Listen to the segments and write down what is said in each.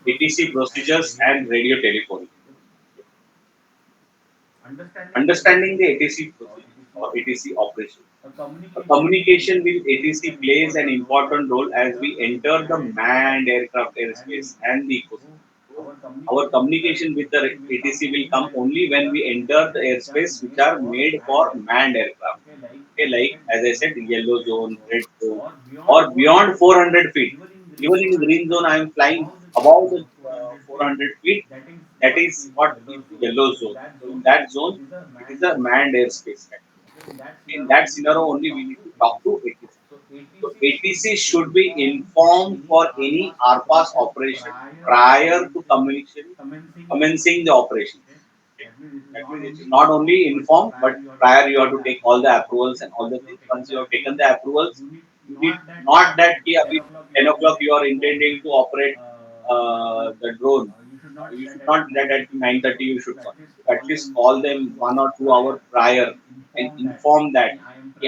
ATC procedures and radio telephony. Understanding the ATC procedure or ATC operation. A communication with ATC plays an important role as we enter the manned aircraft airspace and the ecosystem. So, our communication with the ATC will come only when we enter the airspace which are made for manned aircraft. Okay, like as I said, yellow zone, red zone, or beyond 400 feet. Even in green zone, I am flying above the 400 feet. That is what is the yellow zone. So in that zone, it is a manned airspace. In that scenario, only we need to talk to ATC. So ATC should be informed for any RPAS operation prior to commencing the operation. Okay. That means it is not only informed, but prior you have to take all the approvals and all the things. Once you have taken the approvals, you need not that ki abhi 10 o'clock you are intending to operate the drone. You should not let at 9:30 you should call. You at least call them 1 or 2 hours prior and inform that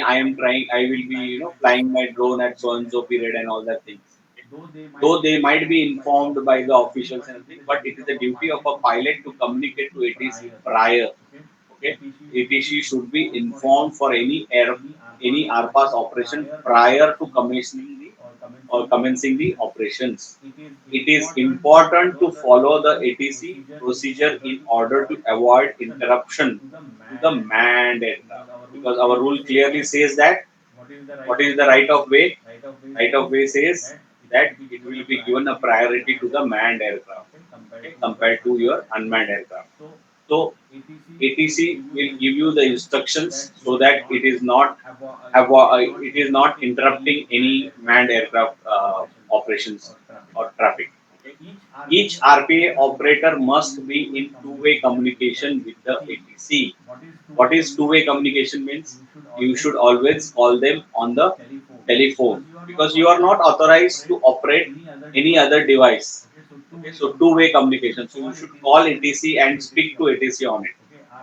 I am trying, I will be flying my drone at so and so period and all that things. Okay. Though they might be informed by the officials and everything, but it is the duty of a pilot to communicate to ATC prior. Okay, ATC should be informed for any RPAS operation prior to commissioning the or commencing the operations. It is important to follow the ATC procedure in order to avoid interruption to the manned aircraft. Because our rule clearly says that what is the right of way? Right of way says that it will be given a priority to the manned aircraft, okay, compared to your unmanned aircraft. So ATC will give you the instructions so that it is not interrupting any manned aircraft operations or traffic. Okay. Each RPA operator must be in two-way communication with the ATC. What is two-way communication means? You should always call them on the telephone because you are not authorized to operate any other device. Okay, so two-way communication. So you should call ATC and speak to ATC on it.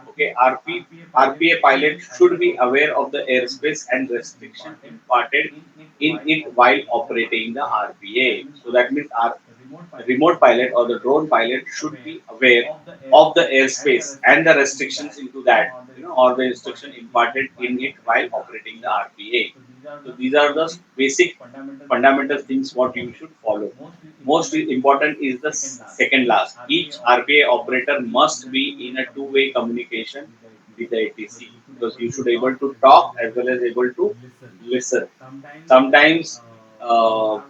Okay, RPA pilot should be aware of the airspace and restriction imparted in it while operating the RPA. So that means our remote pilot or the drone pilot should be aware of the airspace and the restrictions into that, or the instruction imparted in it while operating the RPA. So these are the basic fundamental things what you should follow. Most important is the second last. Each RPA operator must be in a two-way communication with the ATC because you should able to talk as well as able to listen. Sometimes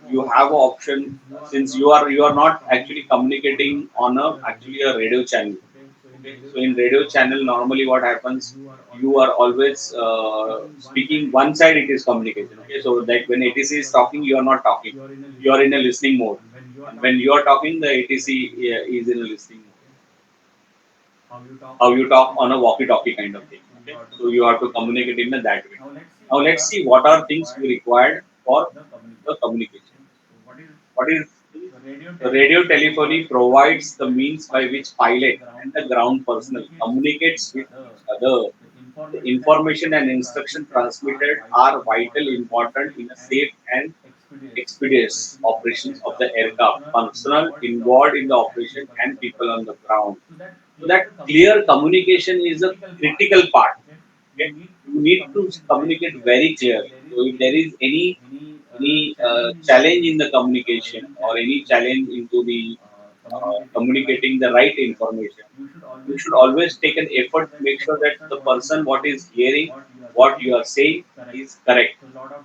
you have an option since you are not actually communicating on a radio channel. Okay, so in radio channel normally what happens, you are always speaking one side, it is communication. Okay, so like when ATC is talking, you are not talking, you are in a listening mode, and when you are talking, the ATC is in a listening mode. How you talk on a walkie-talkie kind of thing. Okay, so you have to communicate in that way. Now let's see what are things we required for the communication. What is the radio telephony provides the means by which pilot and the ground personnel communicates with each other. The information and instruction transmitted are vital important in a safe and expeditious operations of the aircraft, personnel involved in the operation and people on the ground. So that clear communication is a critical part. Okay, you need to communicate very clearly. So if there is any challenge in the communication or any challenge into the communicating the right information, you should always take an effort to make sure that the person what is hearing what you are saying is correct.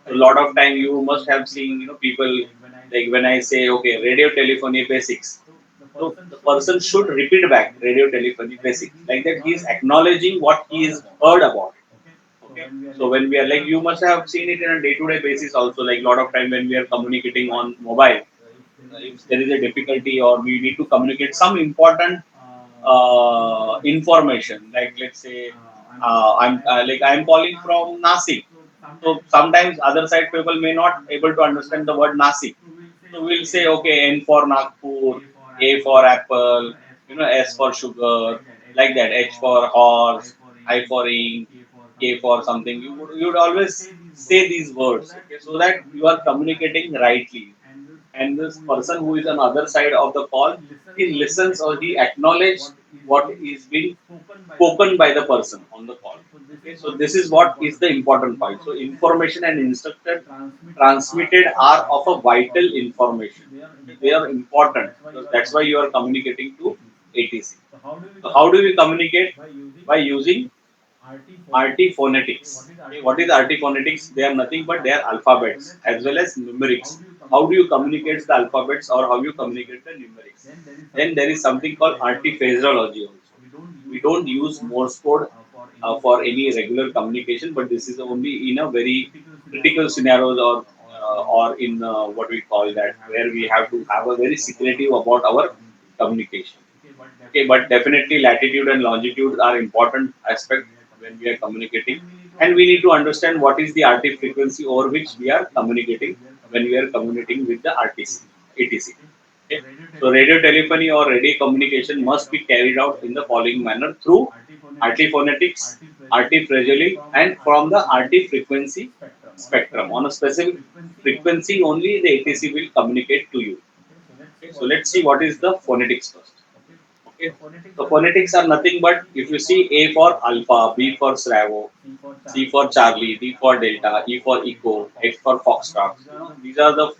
So a lot of time you must have seen people like when I say okay radio telephony basics, so the person should repeat back radio telephony basics like that he is acknowledging what he is heard about it. Okay, so when we are like you must have seen it in a day-to-day basis also, like a lot of time when we are communicating on mobile, if there is a difficulty or we need to communicate some important information, like let's say I'm calling from Nasik, so sometimes other side people may not able to understand the word Nasik, so we'll say okay N for Nagpur, A for apple, S for sugar, like that, H for horse, I for ink, K for something. You would always say these words, okay, so that you are communicating rightly. and this person who is on other side of the call, he listens or he acknowledges what is being spoken by the person on the call. Okay, so this is what is the important point. So information and instruction transmitted are of a vital information. They are important. So that's why you are communicating to ATC. So how do we communicate? By using RT phonetics. Okay, what is RT phonetics? They are nothing but they are alphabets as well as numerics. How do you communicate the alphabets or how you communicate the numerics? Then there is something called RT phraseology also. We don't use Morse code for any regular communication, but this is only in a very critical scenarios or in what we call that where we have to have a very secretive about our communication. Okay, but definitely latitude and longitude are important aspect when we are communicating, and we need to understand what is the RT frequency over which we are communicating when we are communicating with the RTC, ATC. Okay. So radio telephony or radio communication must be carried out in the following manner through RT phonetics, RT phraseology, and from the RT frequency spectrum. On a specific frequency only the ATC will communicate to you. Okay. So let's see what is the phonetics first. Okay. So phonetics are nothing but if you see A for alpha, B for Bravo, C for Charlie, D for Delta, E for Echo, H for Foxtrot. These are the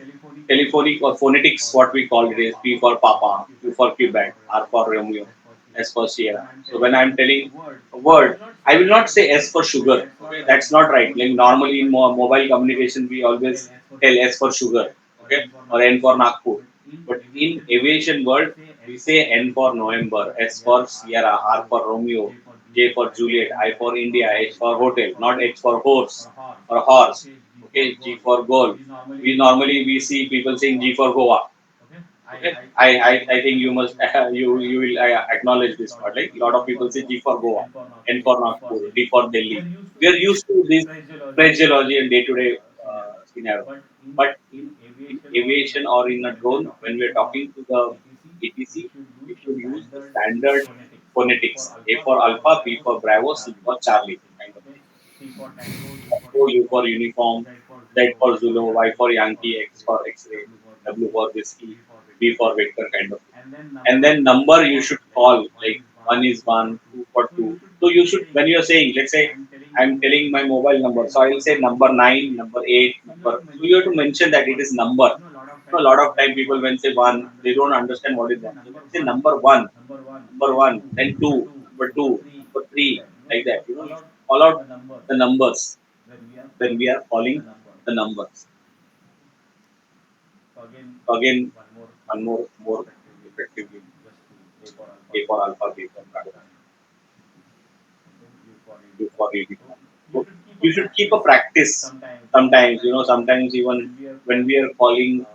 telephonic or phonetics, what we call it is P for Papa, Q for Quebec, R for Romeo, S for Sierra. So when I'm telling a word, I will not say S for sugar. Okay, that's not right. Like normally in mobile communication, we always tell S for sugar, okay, or N for Nagpur. But in aviation world, we say N for November, S for Sierra, R for Romeo, J for Juliet, I for India, H for hotel, not H for horse or horse. Okay, G for goal. We see people saying G for Goa. Okay, I think you must you will acknowledge this part. Like a lot of people say G for Goa, N for Nagpur, D for Delhi. We are used to this phraseology and day-to-day scenario. But in aviation or in a drone, when we are talking to the ATC, we should use the standard phonetics: A for Alpha, B for Bravo, C for Charlie, kind of thing. O, U for uniform, Z for Zulu, Y for Yankee, X for X-ray, W for whiskey, V for Victor, kind of thing. And then number you should call, like one is one, two for two. So you should, when you are saying, let's say I'm telling my mobile number, so I will say number 9, number 8, number. So you have to mention that it is number. A lot of time people when say one, they don't understand what is one. So when say number one, then two, number three, like that. You should call out the numbers when we are calling the numbers. So again, one more effectively. A for alpha, B for bravo, U for uniform. So you should keep a practice. Sometimes, sometimes even when we are calling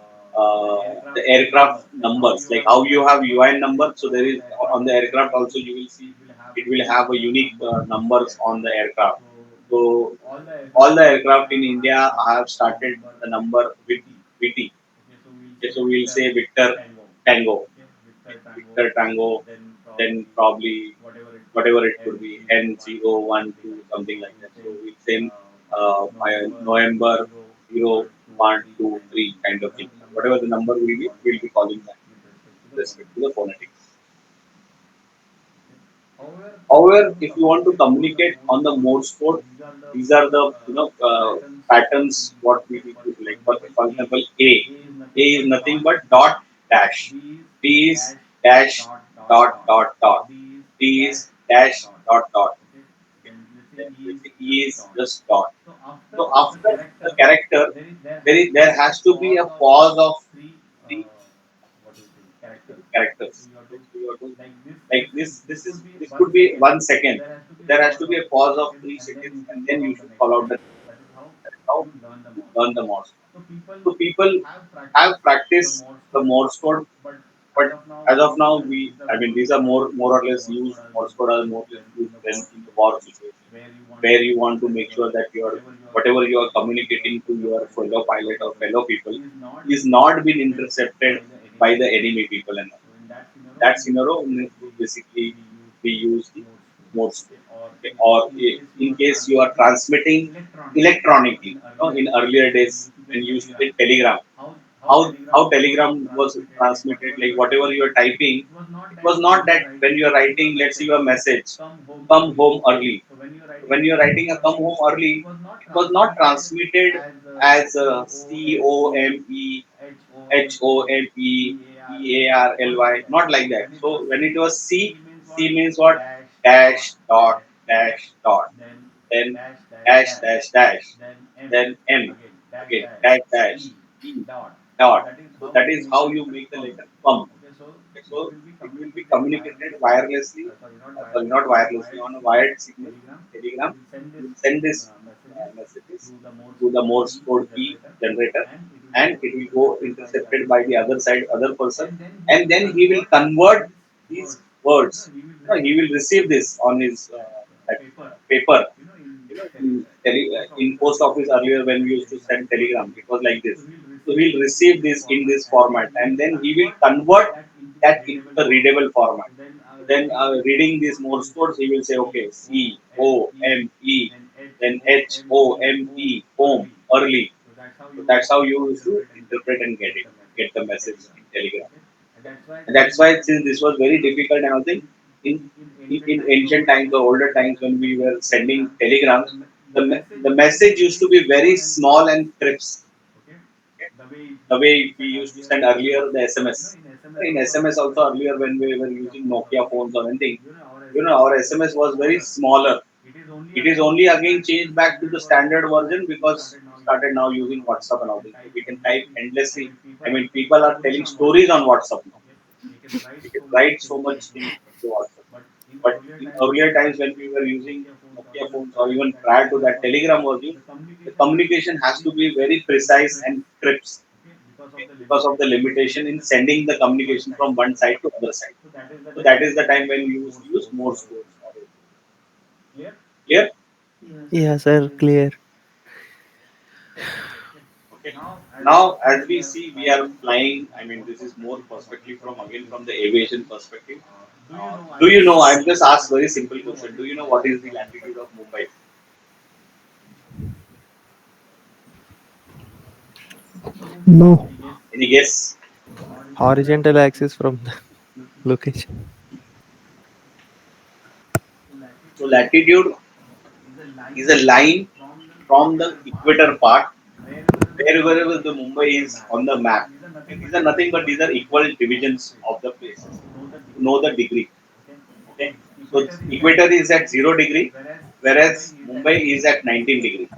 the aircraft numbers, like how you have UN number, so there is on the aircraft also you will see it will have a unique numbers on the aircraft. So all the aircraft in India have started the number with VT. Okay, so we'll say Victor Tango, Victor Tango, then probably whatever it could be, N012, something like that. So we'll say November 0123 kind of thing. Whatever the number will be, we'll be calling that with respect to the phonetics. However, if you want to communicate on the Morse code, these are the patterns what we need to do. Like for example, A is nothing but dot dash, B is dash dot dot dot, D is dash dot dot. Okay. Then basically E is just dot. So after the character, there has to be a pause of three characters. Okay, so you have to like this could be 1 second. There has to be a pause of 3 seconds, and then you should call out the. That is how you learn the Morse code. So people have practiced the Morse code, but as of now, I mean, these are more or less used. Morse code are more or less used when in the war situation, where you want to make sure that your whatever you are communicating to your fellow pilot or fellow people is not been intercepted by the enemy people and all. That scenario basically we use the Morse code. Okay. Or in case you are transmitting electronically, in earlier days when you used to get telegram. how Telegram was transmitted, like whatever you are typing, it was not that when you are writing, let's say your message, come home early. When you are writing a come home early, it was not transmitted as a COMEHOMEPARLY, not like that. So when it was C means what? Dash, dot, dash, dot, then dash, dash, dash, then M, again, dash, dash, E, dot. So that is how you make the letter come. Okay, so it will be communicated wirelessly, sorry, not wirelessly, on a wired signal, Telegram. You will send this messages to the Morse code key generator, and it will go intercepted by the other side, other person, and then he will convert these words. He will receive this on his paper. In post office earlier when we used to send telegram, it was like this. So he'll receive this in this format, and then he will convert that into the readable format. So then, reading these Morse codes, he will say, okay, COME, then HOME, home, early. So that's how you used to interpret and get the message in Telegram. And that's why, since this was very difficult, and I think in ancient times or older times when we were sending telegrams, the message used to be very small and crisp. Okay? The way we used to send earlier the SMS. In SMS also earlier when we were using Nokia phones or anything, our SMS was very smaller. It is only again changed back to the standard version because we started now using WhatsApp and all this. So we can type endlessly. I mean, people are telling stories on WhatsApp now. We can write so much things into WhatsApp. But in earlier times when we were using Nokia phones or even prior to that Telegram was used, the communication has to be very precise and crisp, okay, because of the limitation in sending the communication from one side to other side. So that is the time when we used to use Morse codes. Clear? Yeah, sir, clear. Okay. Now, as we see, we are flying. I mean, this is more perspective from again from the aviation perspective. Do you know? I've just asked very simple question. Do you know what is the latitude of Mumbai? No. Any guess? Horizontal axis from the location. So latitude is a line from the equator part, wherever the Mumbai is on the map. Okay, these are nothing but these are equal divisions of the places. To know the degree. Okay, so equator is at 0 degree, whereas Mumbai is at 19 degree.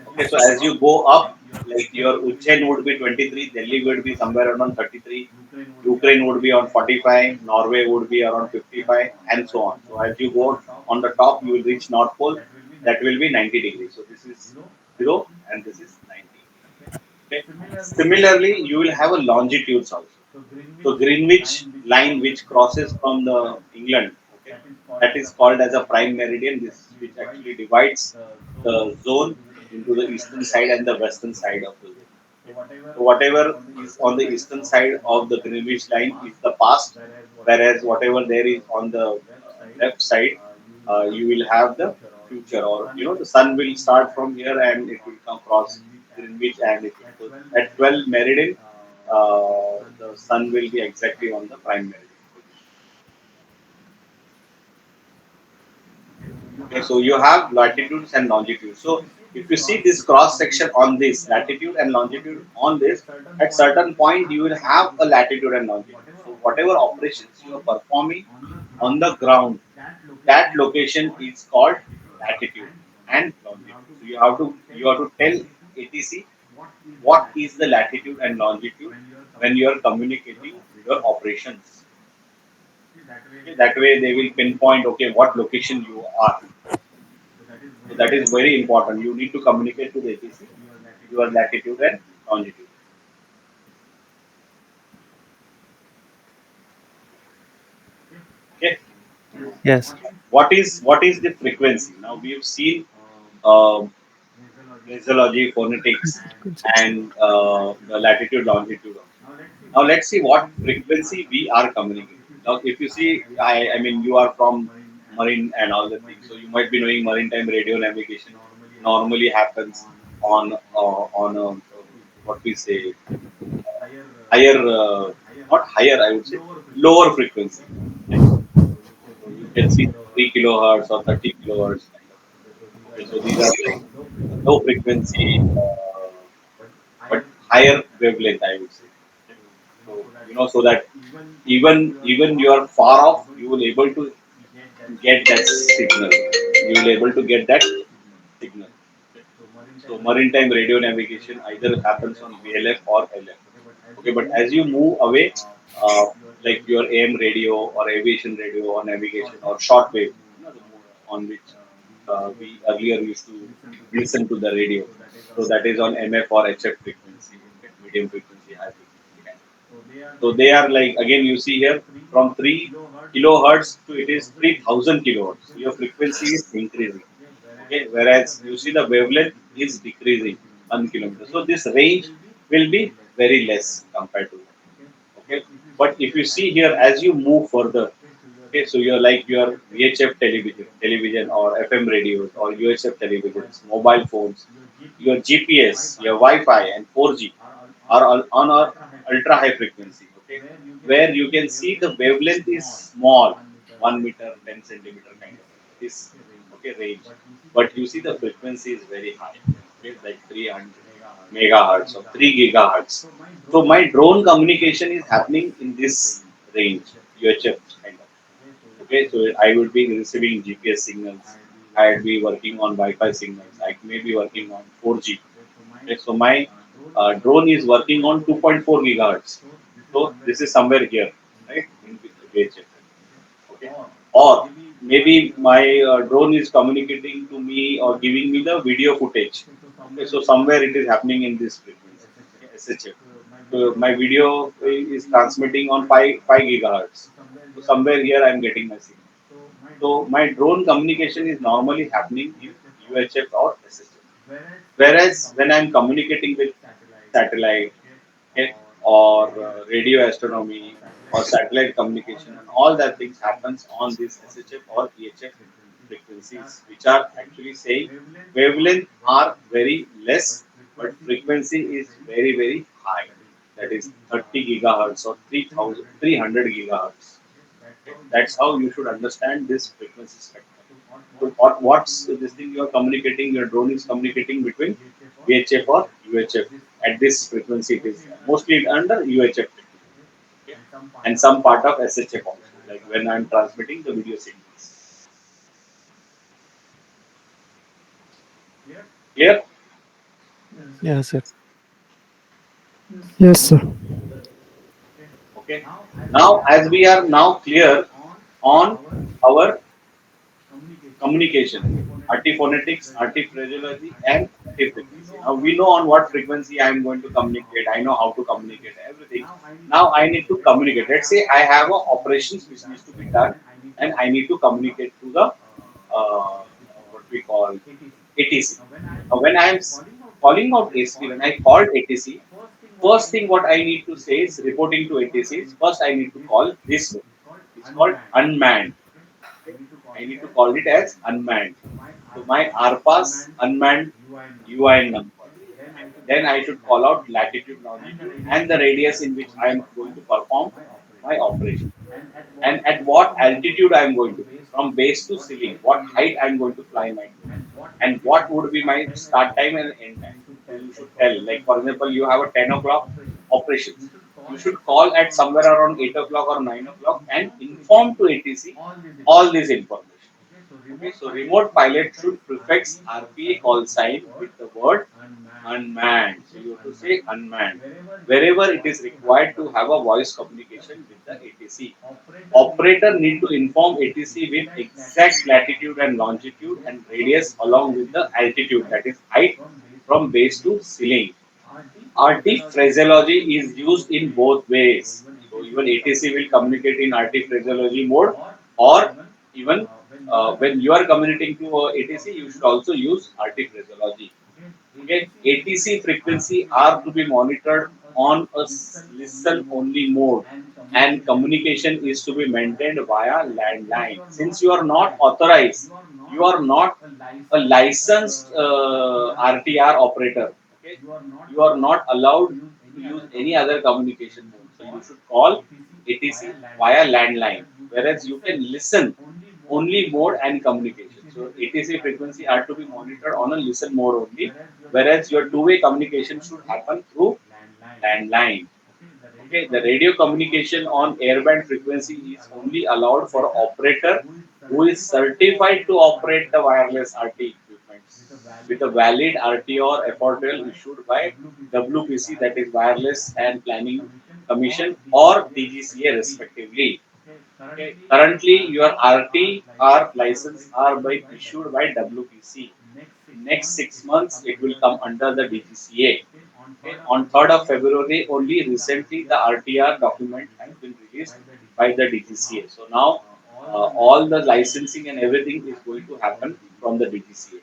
Okay, so as you go up, like your Ujjain would be 23, Delhi would be somewhere around 33, Ukraine would be on 45, Norway would be around 55, and so on. So as you go on the top, you will reach North Pole, that will be 90 degrees. So this is 0 and this is 90. Okay. Similarly, you will have a longitudes also. So Greenwich line which crosses from the England, okay, that is called as a prime meridian. This which actually divides the zone into the eastern side and the western side of the zone. Okay. So whatever is on the eastern side of the Greenwich line is the past, whereas whatever there is on the left side, you will have the future. Or the sun will start from here and it will come across Greenwich and it will go at 12 meridian. The sun will be exactly on the prime meridian position. Okay, so you have latitudes and longitudes. So if you see this cross section on this latitude and longitude on this, at certain point you will have a latitude and longitude. So whatever operations you are performing on the ground, that location is called latitude and longitude. So you have to tell ATC what is the latitude and longitude when you are communicating your operations. Okay, that way they will pinpoint okay what location you are. So that is very important. You need to communicate to the ATC your latitude and longitude. Okay. Yes. What is the frequency? Now we have seen um, phraseology, phonetics, Frequencies. and the latitude, longitude. Now let's see what frequency we are communicating. Now if you see, I mean you are from marine and all the things, so you might be knowing maritime radio navigation normally happens on what we say higher, not higher, I would say lower frequency. Kind of. So you can see 3 kilohertz or 30 kilohertz kind of. Okay, so these are like low frequency, but higher wavelength, I would say. Okay. So so that even you are far off, you will able to get that signal. You will able to get that signal. Okay. So maritime radio navigation either happens on VLF or LF. Okay, but as you move away, uh, like your AM radio or aviation radio or navigation or shortwave, the mode on which we earlier used to listen to the radio. So that is on MF or HF frequency, okay, medium frequency, high frequency kind of. So they are like, again you see here, from 3 kilohertz to it is 3000 kilohertz. So your frequency is increasing. Okay, whereas you see the wavelength is decreasing 1 kilometer. So this range will be very less compared to that. Okay, but if you see here, as you move further, okay, so you're like your VHF television or FM radios or UHF televisions, mobile phones, your GPS, your Wi-Fi and 4G are all on a ultra high frequency. Okay, where you can see the wavelength is small, 1 meter, 10 centimeter kind of this, okay, range, but you see the frequency is very high. Okay, like 300 megahertz or 3 gigahertz. So my drone communication is happening in this range, UHF kind of. Okay, so I would be receiving GPS signals. I would be working on Wi-Fi signals. I may be working on 4G. Okay, so my drone is working on 2.4 gigahertz. So this is somewhere here, right? In VHF. Okay, or maybe my drone is communicating to me or giving me the video footage. Okay, so somewhere it is happening in this frequency, okay, SHF. So my video is transmitting on 5 gigahertz. So somewhere here I am getting my signal. So my drone communication is normally happening in UHF or SHF. Whereas when I am communicating with satellite, okay, or radio astronomy or satellite communication, and all that things happens on this SHF or EHF frequencies, which are actually saying wavelength are very less, but frequency is very high. That is 30 gigahertz or 300 gigahertz. Okay? That's how you should understand this frequency spectrum. So what's this thing you are communicating? Your drone is communicating between VHF or UHF. At this frequency, it is mostly under UHF frequency, okay? And some part of SHF also, like when I'm transmitting the video signals. Clear? Yeah, sir. Yes, sir. Okay. Now, as we are now clear on our communication, artiphonetics, artiphraseology, and artifrequency. Now we know on what frequency I am going to communicate. I know how to communicate everything. Now I need to communicate. Let's say I have a operations which needs to be done, and I need to communicate to the what we call ATC. Now when I am calling out ATC, when I called ATC, first thing what I need to say is reporting to ATC is first I need to call this one. It's called unmanned. Okay? I need to call it as unmanned. So my RPAS unmanned UIN number. Okay. Then I should call out latitude, longitude, and the radius in which I am going to perform my operation. And at what altitude I am going to be, from base to ceiling, what height I am going to fly my drone, and what would be my start time and end time. So you should tell, like for example, you have a 10 o'clock operations. You should call at somewhere around 8 o'clock or 9 o'clock and inform to ATC all this information. Okay, so remote pilot should prefix RPA call sign with the word unmanned. So you have to say unmanned wherever it is required to have a voice communication with the ATC. Operator need to inform ATC with exact latitude and longitude and radius along with the altitude, that is height from base to ceiling. RT phraseology is used in both ways. So even ATC will communicate in RT phraseology mode, or even when you are communicating to ATC, you should also use RT phraseology. Okay, ATC frequency are to be monitored on a listen only mode, and communication is to be maintained via landline. Since you are not authorized, you are not a licensed RTR operator. Okay, you are not allowed to use any other communication mode. So you should call ATC via landline, whereas you can listen only mode and communication. So ATC frequency are to be monitored on a listen mode only, whereas your two-way communication should happen through landline. Okay, the radio communication on airband frequency is only allowed for operator who is certified to operate the wireless RT equipments with a valid RT or FRTL issued by WPC, that is Wireless and Planning Commission, or DGCA respectively. Okay, currently your RT or license are by issued by WPC. In next 6 months, it will come under the DGCA. Okay. On 3rd of February, only recently the RTR document has been released by the DGCA. So now all the licensing and everything is going to happen from the DGCA.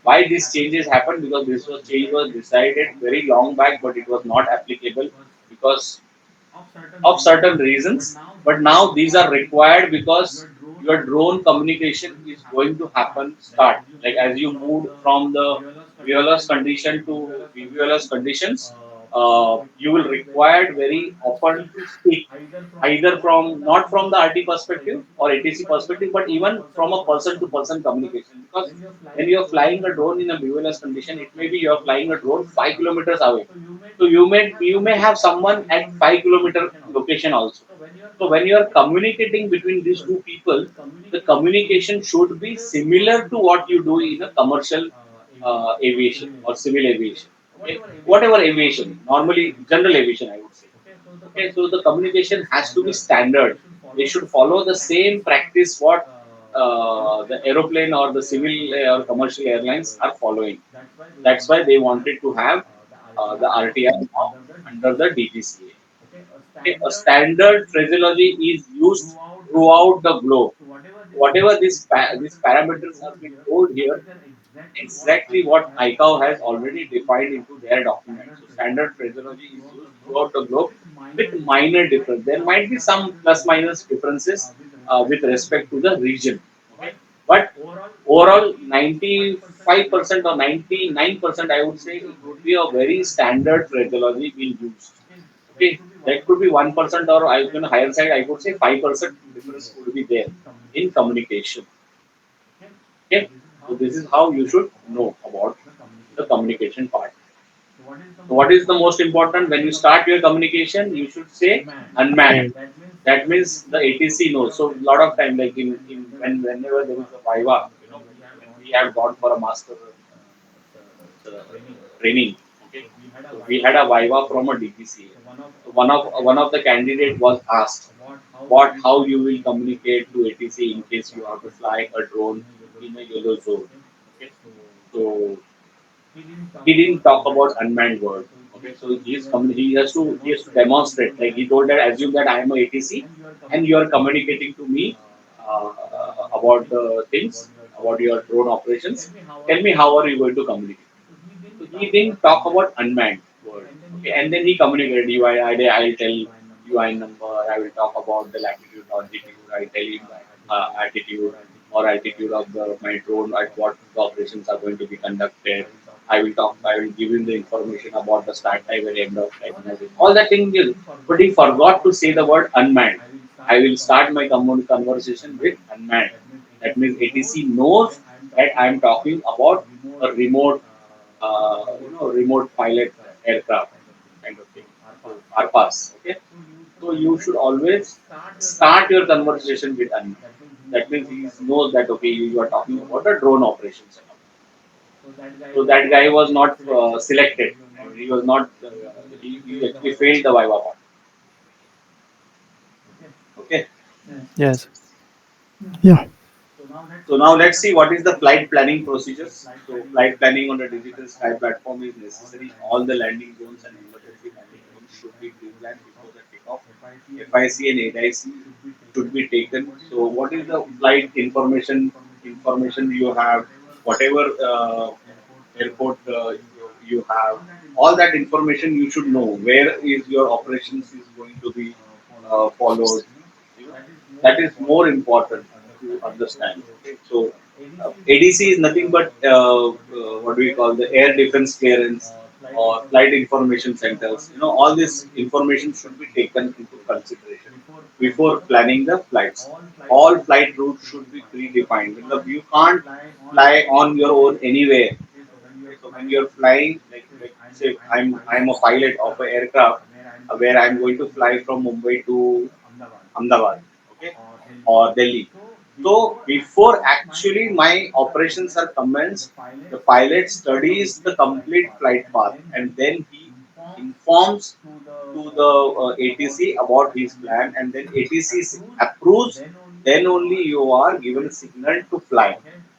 Why these changes happened? Because this was change was decided very long back, but it was not applicable because of certain reasons. But now these are required because your drone communication is going to happen start, like as you moved from the VLS condition to VVLS conditions, you will require very often to speak either from not from the RT perspective or ATC perspective, but even from a person to person communication. Because when you are flying a drone in a VLS condition, it may be you are flying a drone 5 kilometers away. So you may have someone at 5 kilometer location also. So when you are communicating between these two people, the communication should be similar to what you do in a commercial aviation or civil aviation. Okay? Whatever aviation, normally general aviation, I would say. Okay, so the communication has to be standard. They should follow the same practice what the aeroplane or the civil or commercial airlines are following. That's why they wanted to have the RTR now under the DGCA. Okay, a standard phraseology is used throughout the globe. Whatever these parameters are being told here, exactly what ICAO has already defined into their document. So standard phraseology is used throughout the globe with minor difference. There might be some plus minus differences with respect to the region. Okay, but overall 95% or 99% I would say it would be a very standard phraseology being used. Okay, that could be 1% or I on the higher side I would say 5% difference would be there in communication. Okay, so this is how you should know about the communication part. So what is the most important when you start your communication? You should say unmanned. And That means the ATC knows. So a lot of time, like whenever there is a Viva, when we have gone for a master training, okay, so we had a Viva from a DPC. So one of the candidate was asked what how you will communicate to ATC in case you have to fly a drone in a yellow zone. Okay, so he didn't talk about unmanned world. Okay, so he has to demonstrate. Like he told that assume that I am a ATC and you are communicating to me about the things about your drone operations. Tell me how are you going to communicate? So he didn't talk about unmanned world. Okay, and then he communicated I'll tell UI number. I will talk about the latitude, longitude. I tell him altitude or altitude of my drone at what the operations are going to be conducted. I will talk. I will give him the information about the start time and end of time. And everything. All that thing is, but he forgot to say the word unmanned. I will start my conversation with unmanned. That means ATC knows that I am talking about a remote pilot aircraft kind of thing. So RPAS. Okay. So you should always start your conversation with unknown. That means he knows that okay, you are talking about a drone operations. So that guy was not selected. And he was not. He actually failed the Viva part. Okay. yes, Yeah. So now let's see what is the flight planning procedures. So flight planning on the digital sky platform is necessary. All the landing zones and emergency landing zones should be pre-planned before the takeoff. FIC and AIC should be taken. So what is the flight information you have? Whatever airport you have, all that information you should know. Where is your operations is going to be followed? You know, that is more important to understand. Okay? So ADC is nothing but what do we call the air defense clearance. or flight information centers. All this information should be taken into consideration before planning the flights. All flight routes should be predefined. You can't fly on your own anywhere. Okay, so when you're flying, like say I'm a pilot of an aircraft where I'm going to fly from Mumbai to Ahmedabad, okay, or Delhi. So before actually my operations are commenced, the pilot studies the complete flight path and then he informs to the ATC about his plan, and then ATC approves. Then only you are given a signal to fly.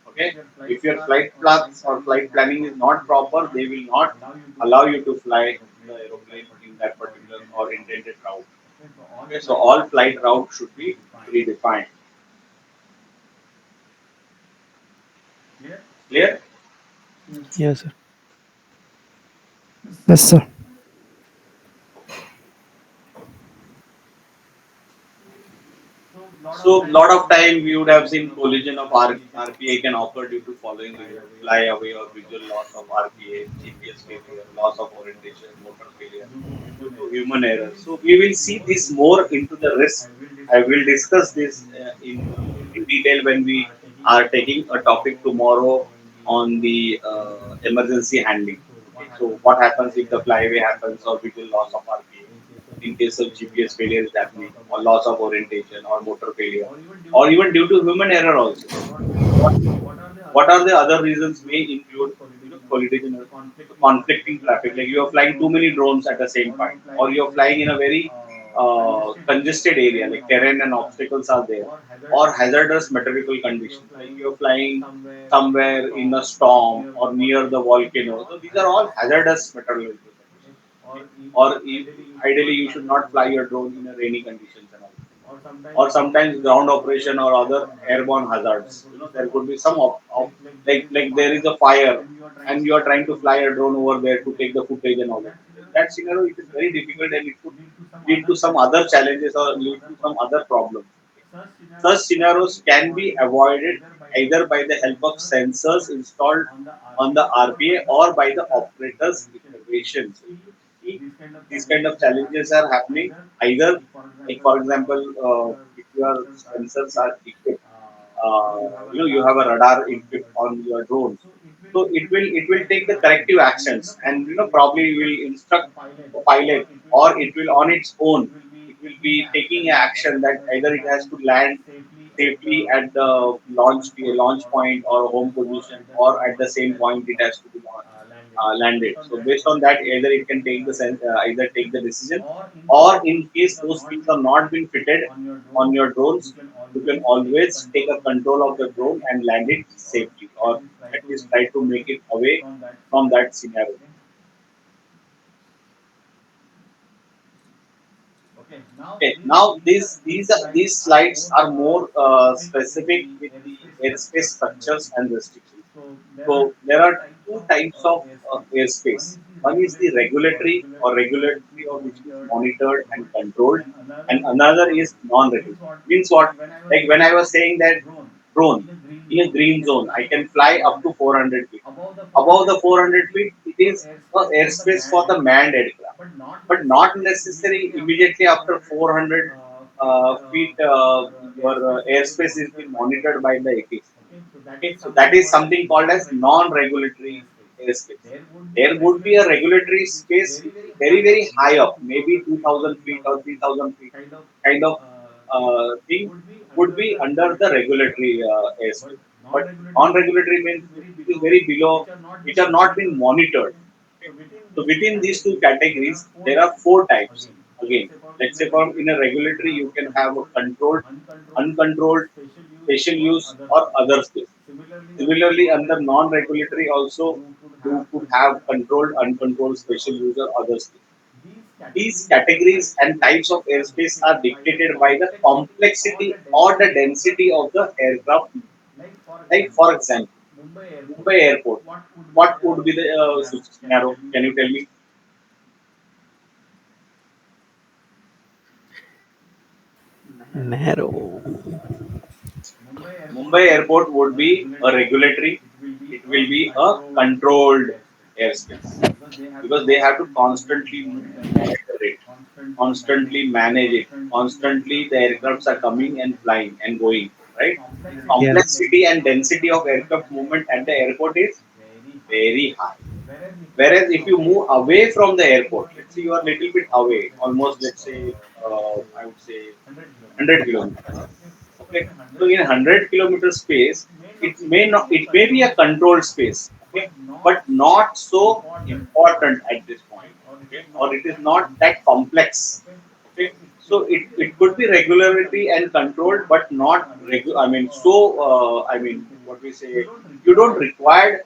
Okay, if your flight plans or flight planning is not proper, they will not allow you to fly the aeroplane in that particular or intended route. Okay, so all flight routes should be predefined. Clear? Yes, sir. Yes, sir. So, lot of time we would have seen collision of RPA can occur due to following reasons: fly away or visual loss of RPA, GPS failure, loss of orientation, motor failure due to human error. So, we will see this more into the risk. I will discuss this in detail when we are taking a topic tomorrow on the emergency handling. Okay, so what happens if the flyaway happens or visual loss of RPA in case of GPS failure is happening, or loss of orientation, or motor failure, or even due to human error also. What, what are the other reasons may include collision, conflicting traffic, like you are flying too many drones at the same point, or you are flying in a very congested area, like terrain and obstacles are there, or hazardous meteorological conditions, like you are flying somewhere in a storm or near the volcano. So these are all hazardous meteorological conditions. Okay? Or ideally, you should not fly your drone in a rainy conditions and all. Or sometimes ground operation or other airborne hazards. There could be some like there is a fire and you are trying to fly a drone over there to take the footage and all that. In that scenario, it is very difficult and it could lead to some other challenges or lead to some other problems. Such scenarios can be avoided either by the help of sensors installed on the RPA or by the operator's intervention. So if you see these kind of challenges are happening, either like for example, if your sensors are equipped, you have a radar equipped on your drones, so it will take the corrective actions and probably will instruct the pilot, or it will on its own it will be taking an action that either it has to land safely at the launch point or home position, or at the same point it has to be landed. So based on that, either it can take either take the decision, or in case those things are not been fitted on your drones, you can always take a control of the drone and land it safely, or at least try to make it away from that scenario. Okay, now these slides are more specific with the airspace structures and restrictions. So there are two types of airspace. One is the regulatory or which is monitored and controlled, and another is non-regulatory. Means what? Like when I was saying that drone in a green zone, I can fly up to 400 feet. Above the 400 feet, it is airspace for the manned aircraft, but not necessary immediately after 400 feet. Your airspace is being monitored by the ATC. Okay, so that is something called as non-regulatory airspace. There would be a regulatory space which is very high up, maybe 2,000 feet or 3,000 feet, kind of thing would be under the regulatory airspace. But non-regulatory means it is very below, which are not being monitored. Okay. So within these two categories, there are four types. Again, let's say from in a regulatory, you can have a controlled, uncontrolled, special use, or other space. Similarly, under non-regulatory also, you could have controlled, uncontrolled, special use, or other space. These categories and types of airspace are dictated by the complexity or the density of the aircraft. Like for example, Mumbai Airport. What would be the scenario? Can you tell me? Narrow. Mumbai Airport would be a regulatory. It will be a controlled airspace. because they have to constantly monitor it, constantly manage it, constantly the aircrafts are coming and flying and going, right? The Yes. complexity and density of aircraft movement at the airport is very high. Whereas if you move away from the airport, let's say you are a little bit away, almost let's say I would say 100 kilometers. Okay, so in 100-kilometer space, it may be a controlled space, okay, but not so important at this point, okay, or it is not that complex, okay. So it could be regularity and controlled, but not I mean, so I mean, what we say, you don't require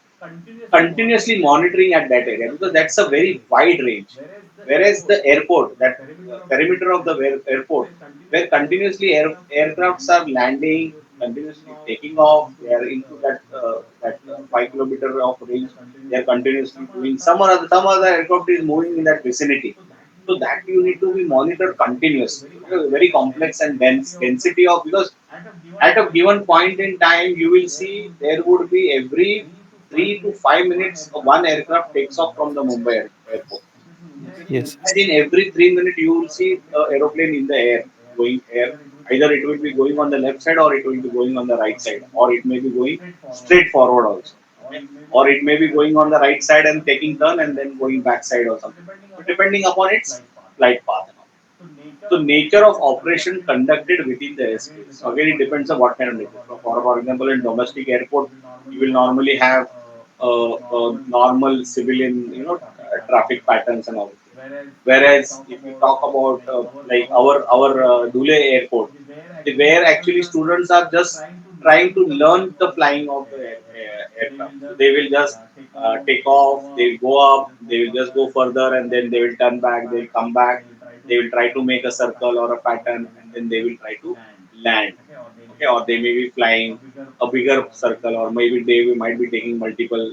continuously monitoring at that area because that's a very wide range. Whereas the airport, that perimeter of the airport, where continuously aircrafts are landing, continuously taking off, they are into that 5 kilometer of range. They are continuously doing some other aircraft is moving in that vicinity. So that you need to be monitored continuously. Very complex and density of, because at a given point in time, you will see there would be every 3 to 5 minutes one aircraft takes off from the Mumbai airport. Okay. Yes. And in every 3 minutes, you will see an aeroplane in the air, going air. Either it will be going on the left side or it will be going on the right side, or it may be going straight forward also. Okay. Or it may be going on the right side and taking turn and then going backside or something. So depending upon its flight path. So nature of operation conducted within the airspace. Again, it depends on what kind of nature. For example, in domestic airport, you will normally have normal civilian, traffic patterns and all. Whereas if we talk about like our Dule airport, where actually students are just trying to learn the flying of the aircraft. So they will just take off, they will go up, they will just go further, and then they will turn back, they will come back, they will try to make a circle or a pattern, and then they will try to land. Okay, or they may be flying a bigger circle, or maybe they might be taking multiple.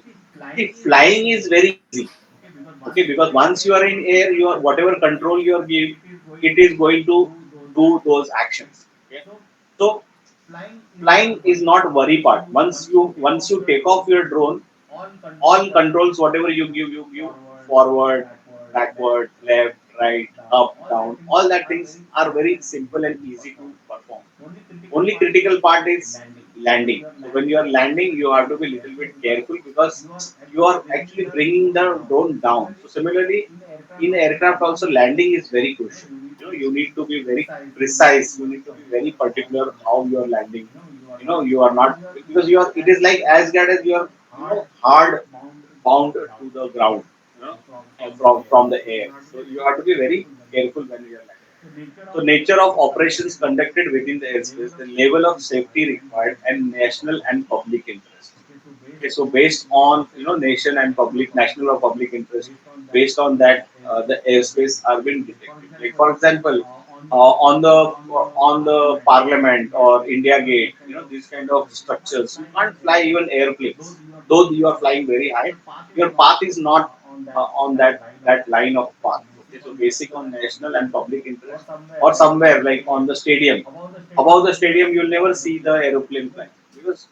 See, flying is very easy. Okay, because once you are in air, you are whatever control you are give, it is going to do those actions. Okay, so flying is not worry part. Once you take off your drone, all controls whatever you give forward, backward, left, right, up, down, all that things are very simple and easy to perform. Only critical part is landing. So when you are landing, you have to be a little bit careful because you are actually bringing the drone down. So similarly, in aircraft also landing is very crucial. You need to be very precise. You need to be very particular how you are landing. You are not, because you are. It is like as good as you are, hard bound to the ground, from the air. So you have to be very careful when you are landing. So nature of operations conducted within the airspace, the level of safety required, and national and public interest. Okay, so based on nation and public, national or public interest, based on that the airspace are being detected. Like for example, on the Parliament or India Gate, these kind of structures, you can't fly even airplanes. Though you are flying very high, your path is not on that line of path. Okay, so basic on national and public interest, or somewhere like on the stadium. Above the stadium, you'll never see the aeroplane flying because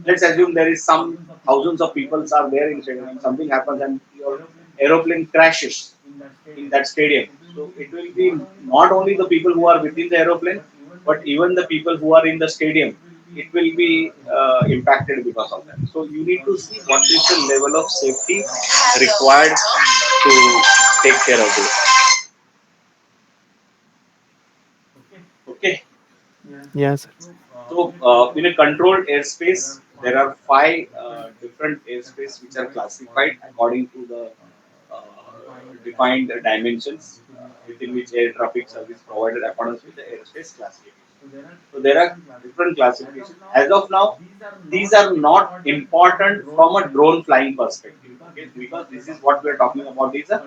let's assume there is some thousands of people are there in stadium and something happens and your aeroplane crashes in that stadium. So it will be not only the people who are within the aeroplane, but even the people who are in the stadium. It will be impacted because of that. So you need to see what is the level of safety required to take care of this. Okay. Yeah, sir. So, in a controlled airspace, there are five different airspace which are classified according to the defined dimensions within which air traffic service provided accordance with the airspace classification. So, there are different classifications. As of now, these are not important from a drone flying perspective. Okay, because this is what we are talking about is a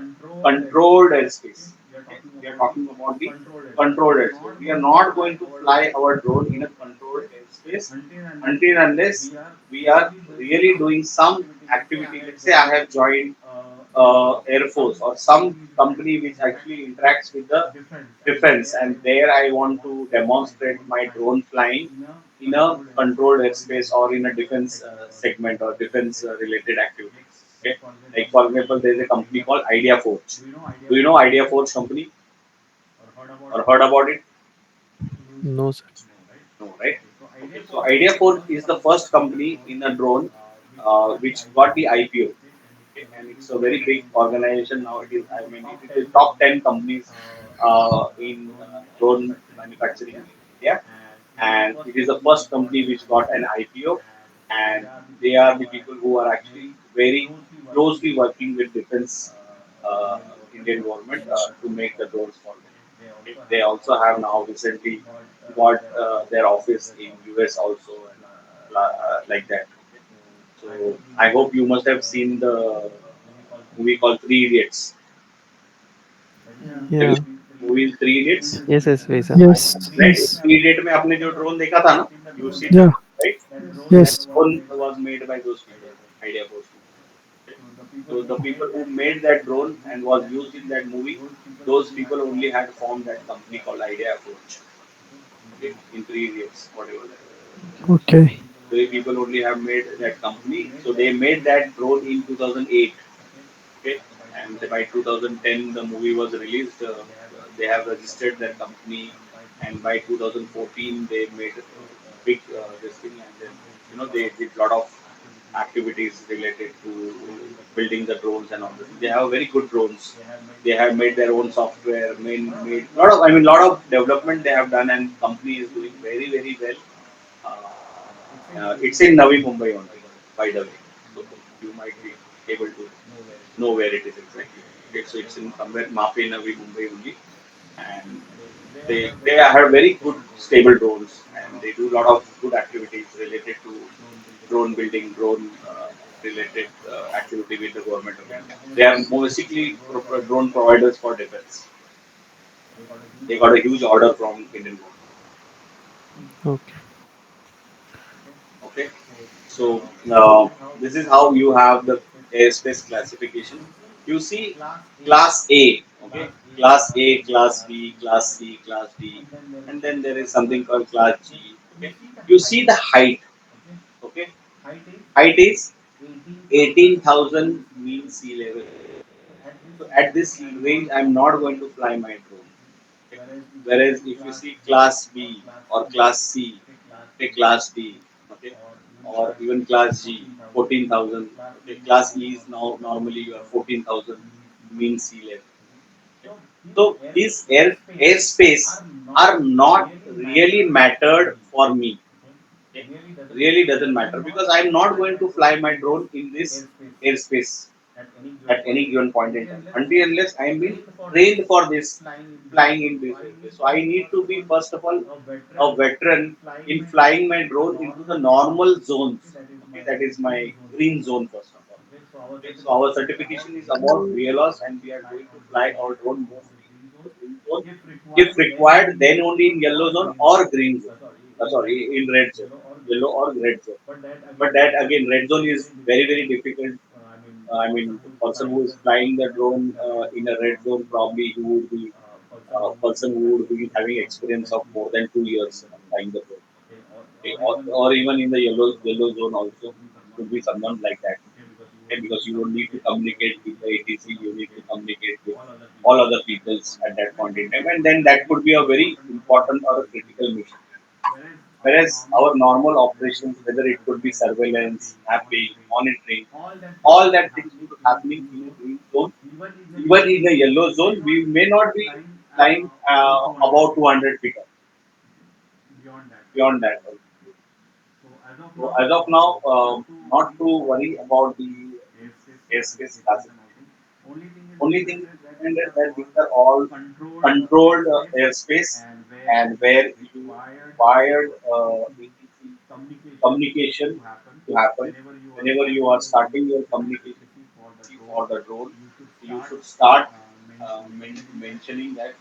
controlled airspace. Okay, we are talking about the controlled airspace. We are not going to fly our drone in a controlled airspace until unless we are really doing some activity. Let's say I have joined Air Force or some company which actually interacts with the defense, and there I want to demonstrate my drone flying in a controlled airspace or in a defense segment or defense related activity. Okay, like for example, there is a company called Idea Forge. Do you know Idea Forge company or heard about it? No, sir. No, right? Okay, so Idea Forge is the first company in a drone which got the IPO. Okay, and it's a very big organization now. It is, I mean, it is the top 10 companies in drone manufacturing in India, and it is the first company which got an IPO, and they are the people who are actually very closely working with defense uh, Indian government to make the drones for them. Okay. They also have now recently got their office in US also, and like that. Okay. So I hope you must have seen the movie called Three Idiots. Have you Yeah. seen the movie Three Idiots? Yes, yes, Visa. Yes, Right? yes, Three Idiots में आपने जो drone देखा था ना, you see the yeah, drone, right? That yes, drone was made by those people. Idea Force. Okay. So the people who made that drone and was used in that movie, those people only had formed that company called Idea Forge. Okay, in 3 years, whatever that. okay, Three people only have made that company. So they made that drone in 2008. Okay, and by 2010 the movie was released. They have registered their company, and by 2014 they made big this thing, and then they did a lot of activities related to building the drones and all this. They have very good drones. They have made their own software, made lot of, I mean, lot of development they have done, and company is doing very well. It's in Navi Mumbai only, by the way. So you might be able to know where it is exactly. Okay, so it's in somewhere Mape, Navi Mumbai only, and they have very good stable drones, and they do a lot of good activities related to drone building, drone related activity with the government of India. They are basically drone providers for defense. They got a huge order from Indian government. Okay. Okay, so this is how you have the airspace classification. You see class A, okay, class A, class B, class C, class D, and then there is something called class G. Okay, you see the height. Okay, height is 18,000 mean sea level. So at this range, I'm not going to fly my drone. Okay? Whereas if you see class B or class C, okay, class D, okay, or even class G, 14,000. Okay, class E is now normally you have 14,000 mean sea level. Okay. So these airspace are not really mattered for me. Okay, really doesn't matter because I'm not going to fly my drone in this airspace at any given point in time until unless I am being trained for this flying in this airspace. So I need to be first of all a veteran in flying my drone into the normal zones. Okay, that is my green zone first of all. Okay, so our certification is about VLOS, and we are going to fly our drone mostly into the green zone. If required, then only in yellow zone or green zone. Sorry, in red zone, yellow or red zone. But that again, red zone is very difficult. I mean, the person who is flying the drone in a red zone probably he would be a person who would be having experience of more than 2 years flying the drone. Okay, or even in the yellow zone also could be someone like that. Okay, because you don't need to communicate with the ATC, you need to communicate with all other peoples at that point in time, and then that could be a very important or a critical mission. Whereas our normal operations, whether it could be surveillance, mapping, monitoring, all that things would be happening in a green zone. Even in a yellow zone, we may not be flying about 200 feet up, beyond that. So as of now, not to worry about the airspace classification. Only thing is recommended that these are all controlled airspace, and where you wired ATC communication to happen. Whenever you are starting your communication with ATC for the drone, you should start mentioning that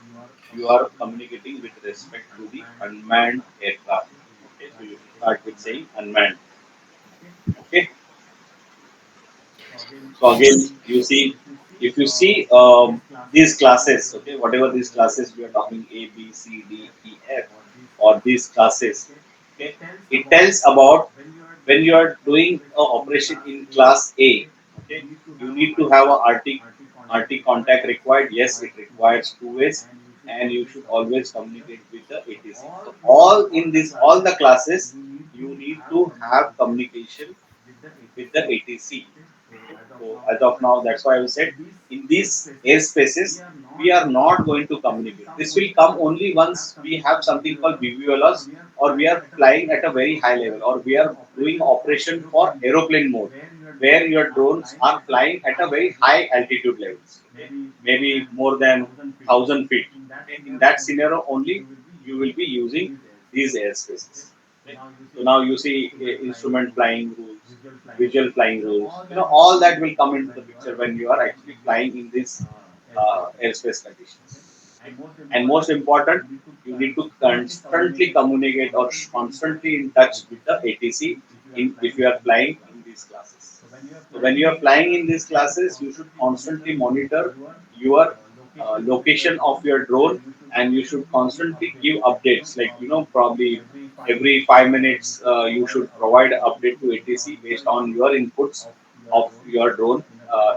you are communicating with respect to the unmanned aircraft. Okay, so you should start with saying unmanned. Okay, so again, you see, if you see these classes, okay, whatever these classes we are talking A, B, C, D, E, F, or these classes, okay, it tells about when you are doing a operation in class A. Okay, you need to have a RT contact required. Yes, it requires two ways, and you should always communicate with the ATC. So all in this, all the classes, you need to have communication with the ATC. Okay. So as of now, that's why I said in these airspaces we are not going to communicate. This will come only once we have something called BVLOS, or we are flying at a very high level, or we are doing operation for aeroplane mode, where your drones are flying at a very high altitude levels. Okay, maybe more than 1,000 feet. Okay, in that scenario only you will be using these airspaces. Okay. So now you see instrument flying rules, visual flying rules. All that will come into the picture when you are actually flying in these airspace conditions. Okay. And most important, you need to constantly communicate or constantly in touch with the ATC if you are flying in these classes. So when you are flying in these classes, you should constantly monitor your location of your drone, and you should constantly give updates. Like probably every 5 minutes, you should provide an update to ATC based on your inputs of your drone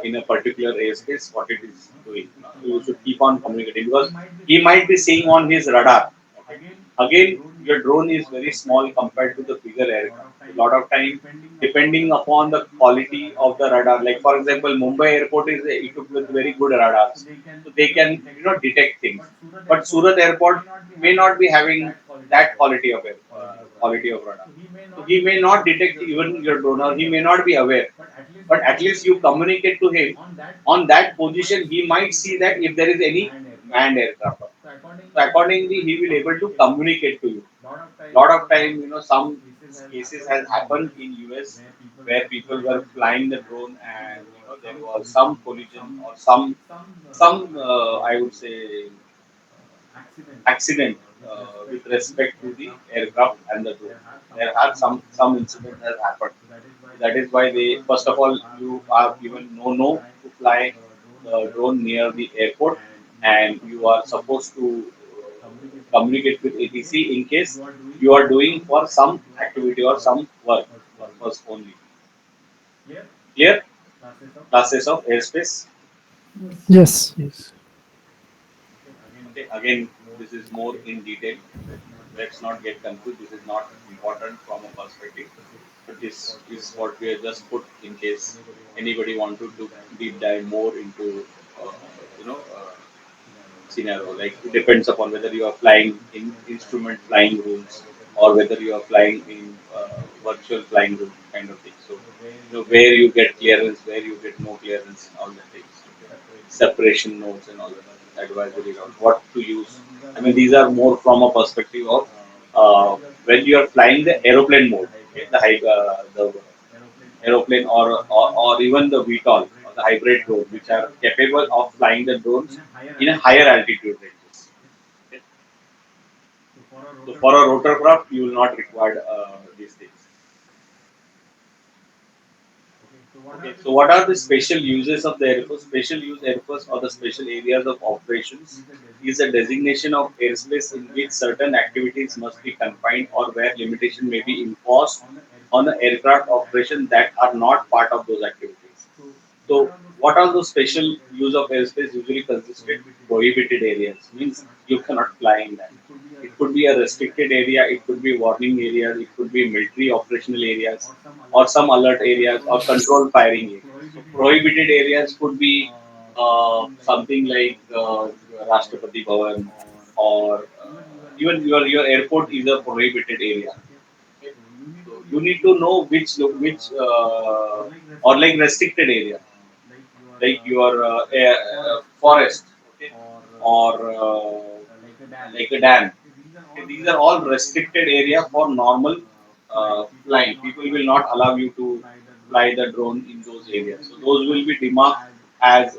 in a particular airspace, what it is doing. So you should keep on communicating, because he might be seeing on his radar. Okay. Again, your drone is very small compared to the bigger aircraft. A lot of time, depending upon the quality of the radar, like for example, Mumbai airport is equipped with very good radars, so they can detect things. But Surat airport may not be having that quality of radar. So he may not detect even your drone, or he may not be aware. But at least you communicate to him on that position. He might see that if there is any manned aircraft. So accordingly, he will able to communicate to you. Lot of time, some cases has happened in US where people were flying the drone, and there was some collision or some I would say accident with respect to the aircraft and the drone. There are some incidents that happened. That is why they, first of all, you are given no to fly the drone near the airport, and you are supposed to communicate with ATC in case you are doing for some activity or some work purpose only. Clear? Classes of airspace. Yes. Yes. Okay. Again, this is more in detail. Let's not get confused. This is not important from a perspective, but this is what we have just put in case anybody wanted to deep dive more into uh, you know uh, scenario. Like it depends upon whether you are flying in instrument flying rooms, or whether you are flying in virtual flying room kind of thing. So where you get clearance, where you get no clearance, and all the things. Okay. Separation notes and all that advisory notes. What to use. I mean, these are more from a perspective of when you are flying the aeroplane mode. Okay, the aeroplane, or even the VTOL or the hybrid drone, which are capable of flying the drones in a higher altitude ranges. Okay. So for a rotorcraft, you will not require these things. Okay, so what are the special uses of the airforce? Special use airforce, or the special areas of operations, is a designation of airspace in which certain activities must be confined, or where limitation may be imposed on the aircraft operation that are not part of those activities. So, what are those special use of airspace usually consisted? Prohibited areas, means you cannot fly in that. It could be a restricted area, it could be warning areas, it could be military operational areas, or some alert areas, or controlled firing areas. So, prohibited areas could be something like Rashtrapati Bhavan, or even your airport is a prohibited area. Okay. So you need to know which or like restricted area, like your forest, okay, or like a dam. Okay, these are all restricted area for normal flying. People will not allow you to fly the drone in those areas. So those will be demarked as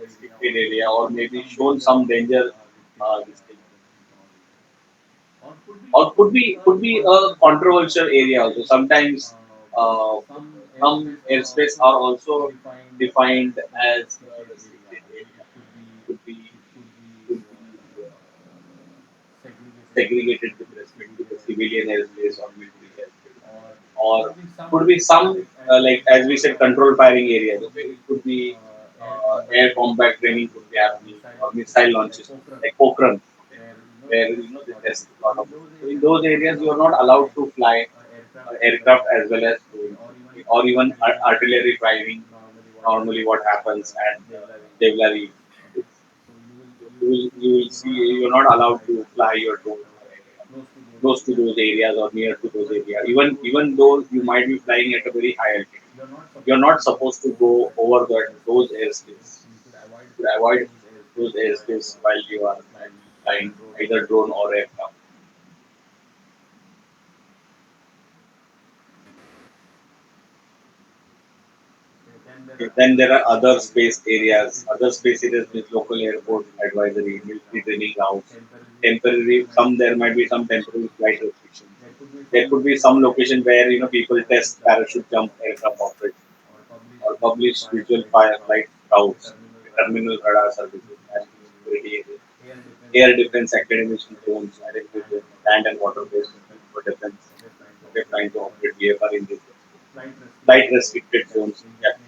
restricted area, or maybe shown some danger. This thing, or could be a controversial area also. Sometimes uh, some airspace are also defined as restricted area. Could be could be segregated with respect to the civilian airspace or military airspace, or could be some like as we said, control firing areas. Okay, it could be air combat training could be happening, or missile launches like Pokhran, okay, where they test a lot of. So in those areas, you are not allowed to fly aircraft as well as drones, okay, or even artillery firing. Normally, what happens at Devlari, you will see you're not allowed to fly your drone or aircraft close to those areas or near to those areas. Even though you might be flying at a very high altitude, you're not supposed to go over those airspace. You should avoid those airspace while you are flying either drone or aircraft. Okay, then there are other space areas. Other space areas with local airport advisory, military training grounds, temporary. Some there might be some temporary flight restrictions. There could be some location where people test parachute jump aircraft operation or publish visual fire flight routes, terminal radar services, national security areas, air defense academician zones, identified zones, land and water based for defense. Okay, trying to operate VFR in these flight restricted zones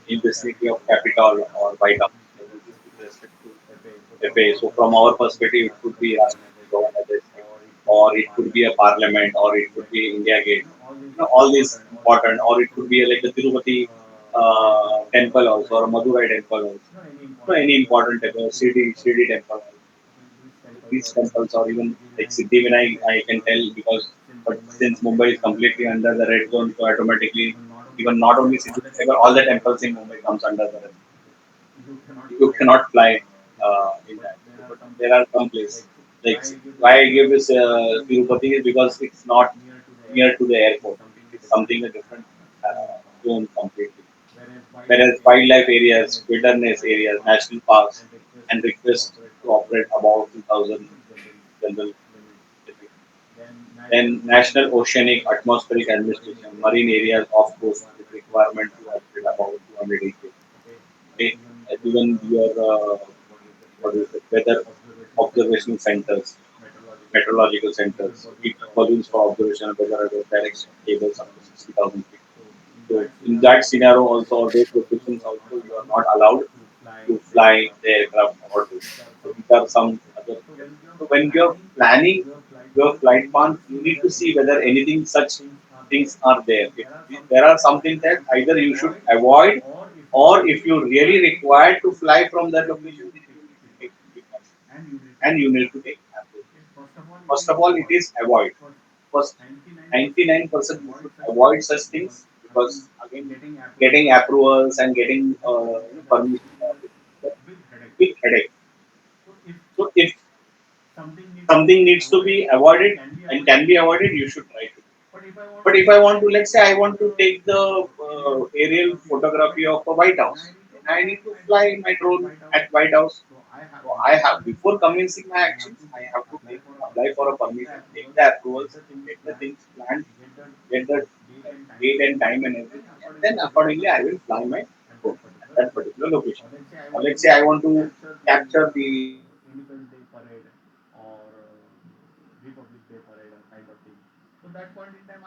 in vicinity of capital or White House. This is with respect to FA. So from our perspective, it could be Rashtrapati Bhavan, as I said, or it could be a parliament, or it could be India Gate. All these important, or it could be like the Tirupati temple also, or a Madurai temple also. Any important temple, CD temple also. These temples, or even like Siddhivinayak, I can tell because, but since Mumbai is completely under the red zone, so automatically, even not only Siddhivinayak, but all the temples in Mumbai comes under the red zone. You cannot fly in that. But there are some places like why I give this Tirupati is because it's not near to the airport. It's something a different zone completely. Whereas wildlife areas, wilderness areas, national parks, and request to operate above 2,000 general limit. Then National Oceanic Atmospheric Administration, marine areas off coast with requirement to operate above 200 acres. Okay, even your what is it, weather observation centers, meteorological centers, heat balloons for observation of weather at direct cables up to 60,000 feet. So in that scenario also, or those locations also, you are not allowed to fly the aircraft or to. So these are some other. So when you're planning your flight path, you need to see whether anything such things are there. If there are something that either you should avoid, or if you really required to fly from that location, then you need to take precaution and you need to take action. First of all, it is avoid. First, 99% you should avoid such things because again, getting approvals and getting permission is a big headache. So if something needs to be avoided and can be avoided, you should try to. But if I want to, let's say I want to take the aerial photography of a White House, then I need to fly my drone at White House. So I have, before commencing my actions, I have to apply for a permission, take the approvals, get the things planned, get the date and time and everything, and then accordingly I will fly my drone at that particular location. Or let's say I want to capture the kind of thing. So that point in time,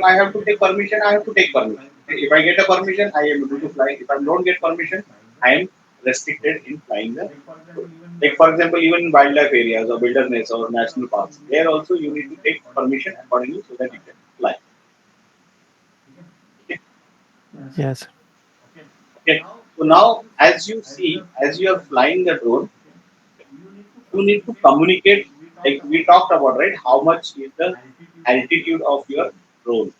I have to take permission. I have to take permission. If I get a permission, I am able to fly. If I don't get permission, I am restricted in flying the drone. Like for example, even in wildlife areas or wilderness or national parks, there also you need to take permission accordingly so that you can fly. Okay. Yes. Okay. So now, as you see, as you are flying the drone, you need to communicate. Like we talked about, right? How much is the altitude of your drone?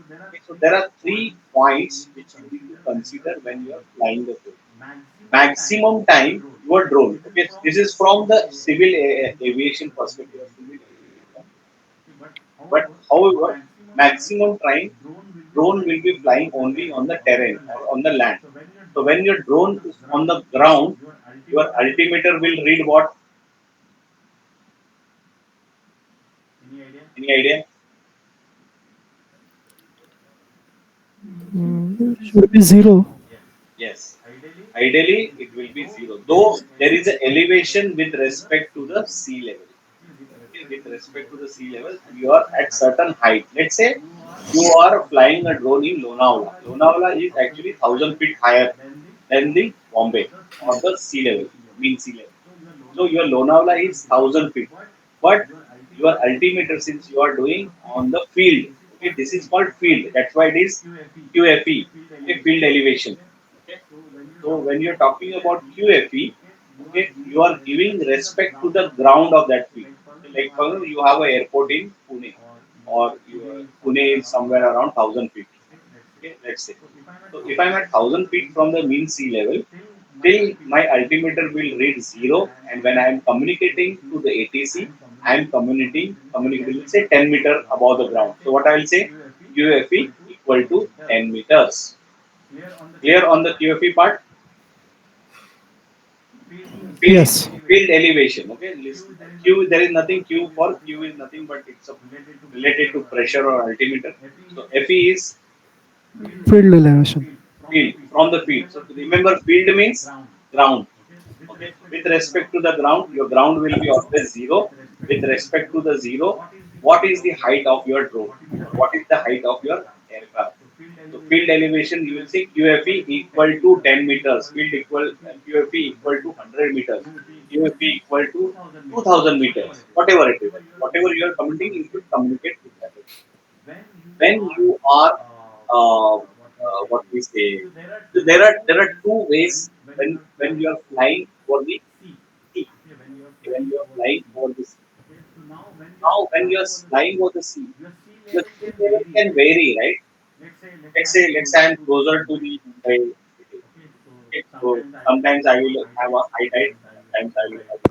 Okay, so there are 3 points which you need to consider when you are flying the drone. Maximum time your drone. Okay, this is from the civil aviation perspective, civil aviation perspective. But however, maximum time drone will be flying only on the terrain or on the land. So when your drone is on the ground, your altimeter will read what? Any idea? Should be zero. Yes. Ideally, it will be zero. Though there is an elevation with respect to the sea level. Okay, with respect to the sea level, you are at certain height. Let's say You are flying a drone in Lonavala. Lonavala is actually 1,000 feet higher than the Bombay or the sea level, mean sea level. So your Lonavala is 1,000 feet, but your altimeter, since you are doing on the field, okay, this is called field. That's why it is QFE, okay, field elevation. Okay, so when you're talking about QFE, okay, you are giving respect to the ground of that field. Okay, like for example, you have an airport in Pune, or your Pune is somewhere around 1,000 feet. Okay, let's say. So if I'm at 1,000 feet from the mean sea level, till my altimeter will read zero, and when I am communicating to the ATC, I am communicating, let's say 10 meter above the ground. So what I will say, QFE equal to 10 meters. Clear on the QFE part? Field Yes. field elevation. Okay, listen. Q, there is nothing. Q for Q is nothing but it's a related to pressure or altimeter. So FE is Field elevation. field, from the field. So remember, field means ground. Okay, with respect to the ground, your ground will be always zero. With respect to the zero, what is the height of your drone, or what is the height of your aircraft? So field elevation, you will see QFE equal to 10 meters, field equal QFE equal to 100 meters, QFE equal to 2,000 meters, whatever it is. Whatever you are communicating, you should communicate with that. When you are, what we say, so there are two ways when you are flying over the sea. Okay, when you are flying over the sea. Now, when you are flying over the sea, your sea level can vary, right? Let's say I'm closer to the Mumbai city. Okay, so sometimes I will have a high tide, sometimes I will have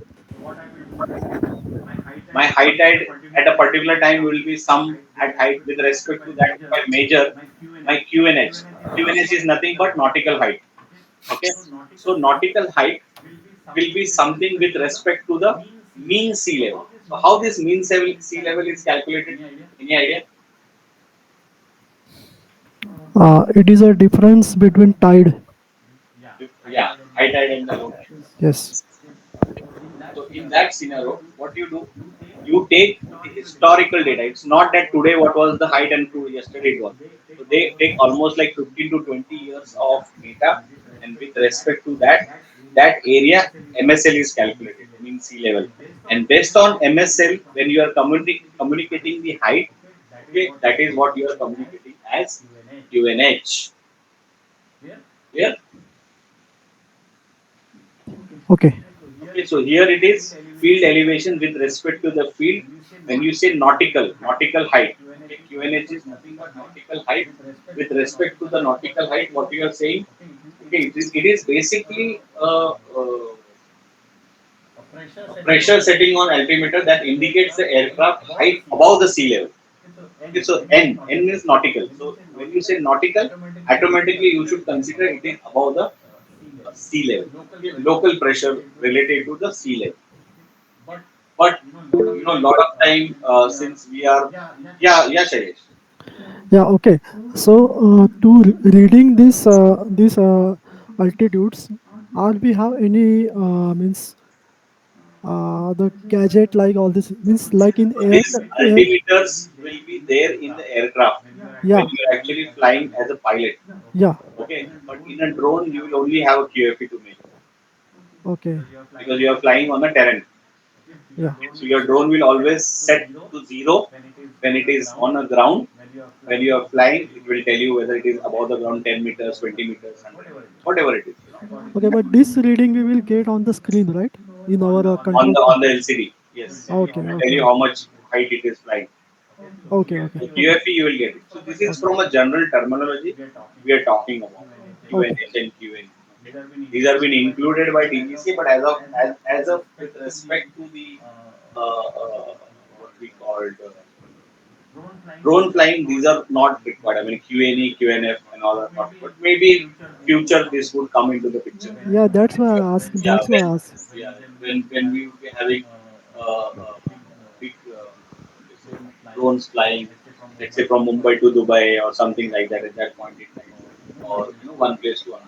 my high tide at a particular time will be some at height. With respect to that, if I measure my QNH, QNH is nothing but nautical height. Okay, so nautical height will be something with respect to the mean sea level. So how this mean sea level is calculated? Any idea? It is a difference between tide. Yeah, high tide and the low tide. Yes. Okay. So in that scenario, what do? You take the historical data. It's not that today what was the height and to yesterday it was. So they take almost like 15 to 20 years of data, and with respect to that, that area MSL is calculated, mean sea level. And based on MSL, when you are communicating the height, okay, that is what you are communicating as UNH. Clear? Okay. Okay, so here it is field elevation with respect to the field. When you say nautical height, okay, QNH is nothing but nautical height. With respect to the nautical height, what you are saying, okay, it is basically a pressure setting on altimeter that indicates the aircraft height above the sea level. Okay, so N means nautical. So when you say nautical, automatically you should consider it is above the sea level. Okay, local pressure related to the sea level. Okay. But lot of time since we are, yeah, Shayesh. Yeah. Okay. So to reading this altitudes, are we have any means the gadget like all this means like in So air, these air. altimeters will be there in the aircraft when Yeah. you are actually flying as a pilot. Yeah. Okay, but in a drone you will only have a QFE to make Okay. because you are flying on a terrain. Yeah. Okay, so your drone will always set to zero when it is on a ground. When you are flying, it will tell you whether it is above the ground 10 meters, 20 meters, 100 meters, whatever it is. Okay. But this reading we will get on the screen, right? In our On control the panel. LCD, yes, it Okay. will tell Okay. you how much height it is flying. Okay. Okay, Okay. so QFE you will get it. So this is Okay. from a general terminology we are talking about. Okay. QNH and QN. Okay. These have been included by DPC, but as of with respect to the what we called drone flying, these are not required. I mean QNE, QNF, and all are not. But maybe future this would come into the picture. Yeah. That's why I asked. Yeah, That's why I asked. when we will be having big what you say, drones flying, let's say from Mumbai to Dubai or something like that at that point in time, or one place to another.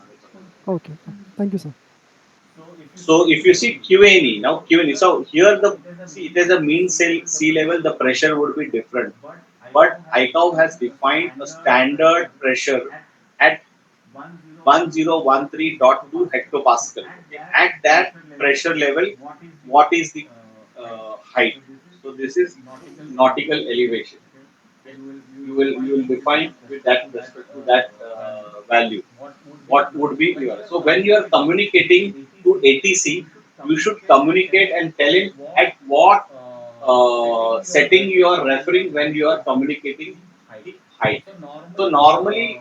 Okay. Thank you, sir. So if you see QNE, now QNE, so here the see it is a mean sea level, the pressure would be different. but ICAO has defined a standard pressure at 1013.2 hectopascal. Okay. At that pressure level, what is the height? So this is nautical elevation. Okay. You will define with that respect to that value. What would be your, so when you are communicating to ATC, you should communicate and tell him at what setting you are referring when you are communicating the height. So normally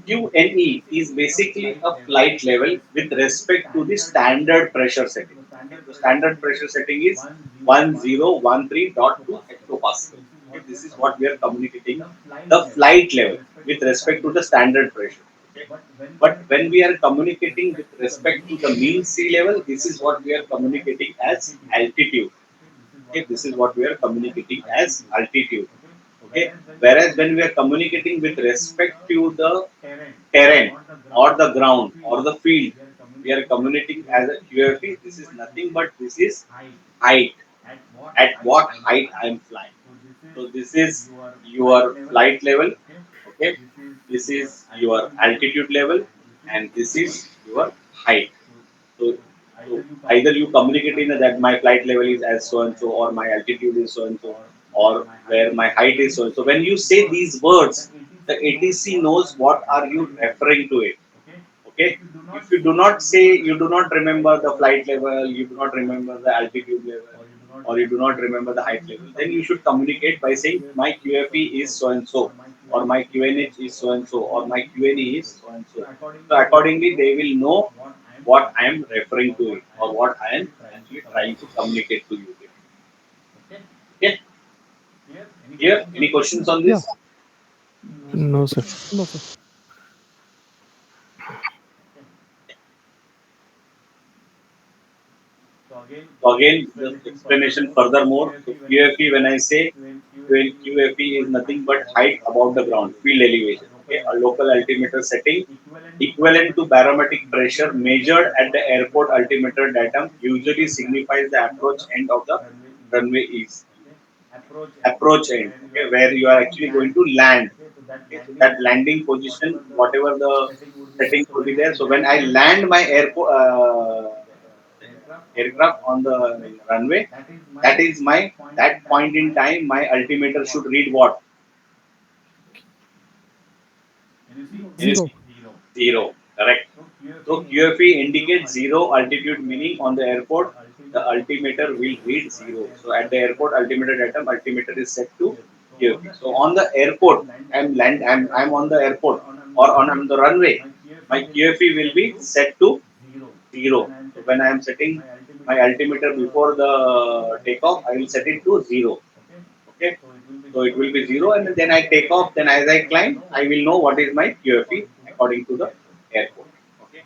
QNE is basically a flight level with respect to the standard pressure setting. Okay. The standard pressure setting is 1013.2 hectopascal. Okay. This is what we are communicating the flight level with respect to the standard pressure. Okay. But when we are communicating with respect to the mean sea level, this is what we are communicating as altitude. Okay. This is what we are communicating as altitude. Okay. Whereas when we are communicating with respect to the terrain or the ground or the field, we are communicating as a QFE. This is nothing but this is height. At what height I am flying. So this is your flight level. Okay. This is your altitude level, and this is your height. So, so either you communicate in that my flight level is as so and so, or my altitude is so and so, or where my height is so and so. When you say these words, the ATC knows what are you referring to it. Okay. If you do not say, you do not remember the flight level, you do not remember the altitude level, or you do not remember the height level, then you should communicate by saying my QFE is so and so, or my QNH is so and so, or my QNE is so and so. So accordingly, they will know what I am referring to it, or what I am actually trying to communicate to you. Okay. Here, any questions on Yeah. this? No, sir. No, sir. So again, just explanation furthermore. So QFE, when I say QFE is nothing but height above the ground, field elevation. Okay, a local altimeter setting equivalent to barometric pressure measured at the airport altimeter datum usually signifies the approach end of the runway is. Approach end, okay, where you are actually going to land. Okay, so that landing position, whatever the setting will be there. So when I land my airport aircraft on the runway, that is my, that point in time my altimeter should read what? Can you Zero. see? Zero. Correct. So QFE indicates zero altitude, meaning on the airport the altimeter will read zero. So at the airport altimeter datum, altimeter is set to QFE. So on the airport, I'm on the airport, or on the runway, my QFE will be set to zero. So when I am setting my altimeter before the takeoff, I will set it to zero. Okay. So it will be zero, and then I take off. Then as I climb, I will know what is my QFE according to the airport. Okay.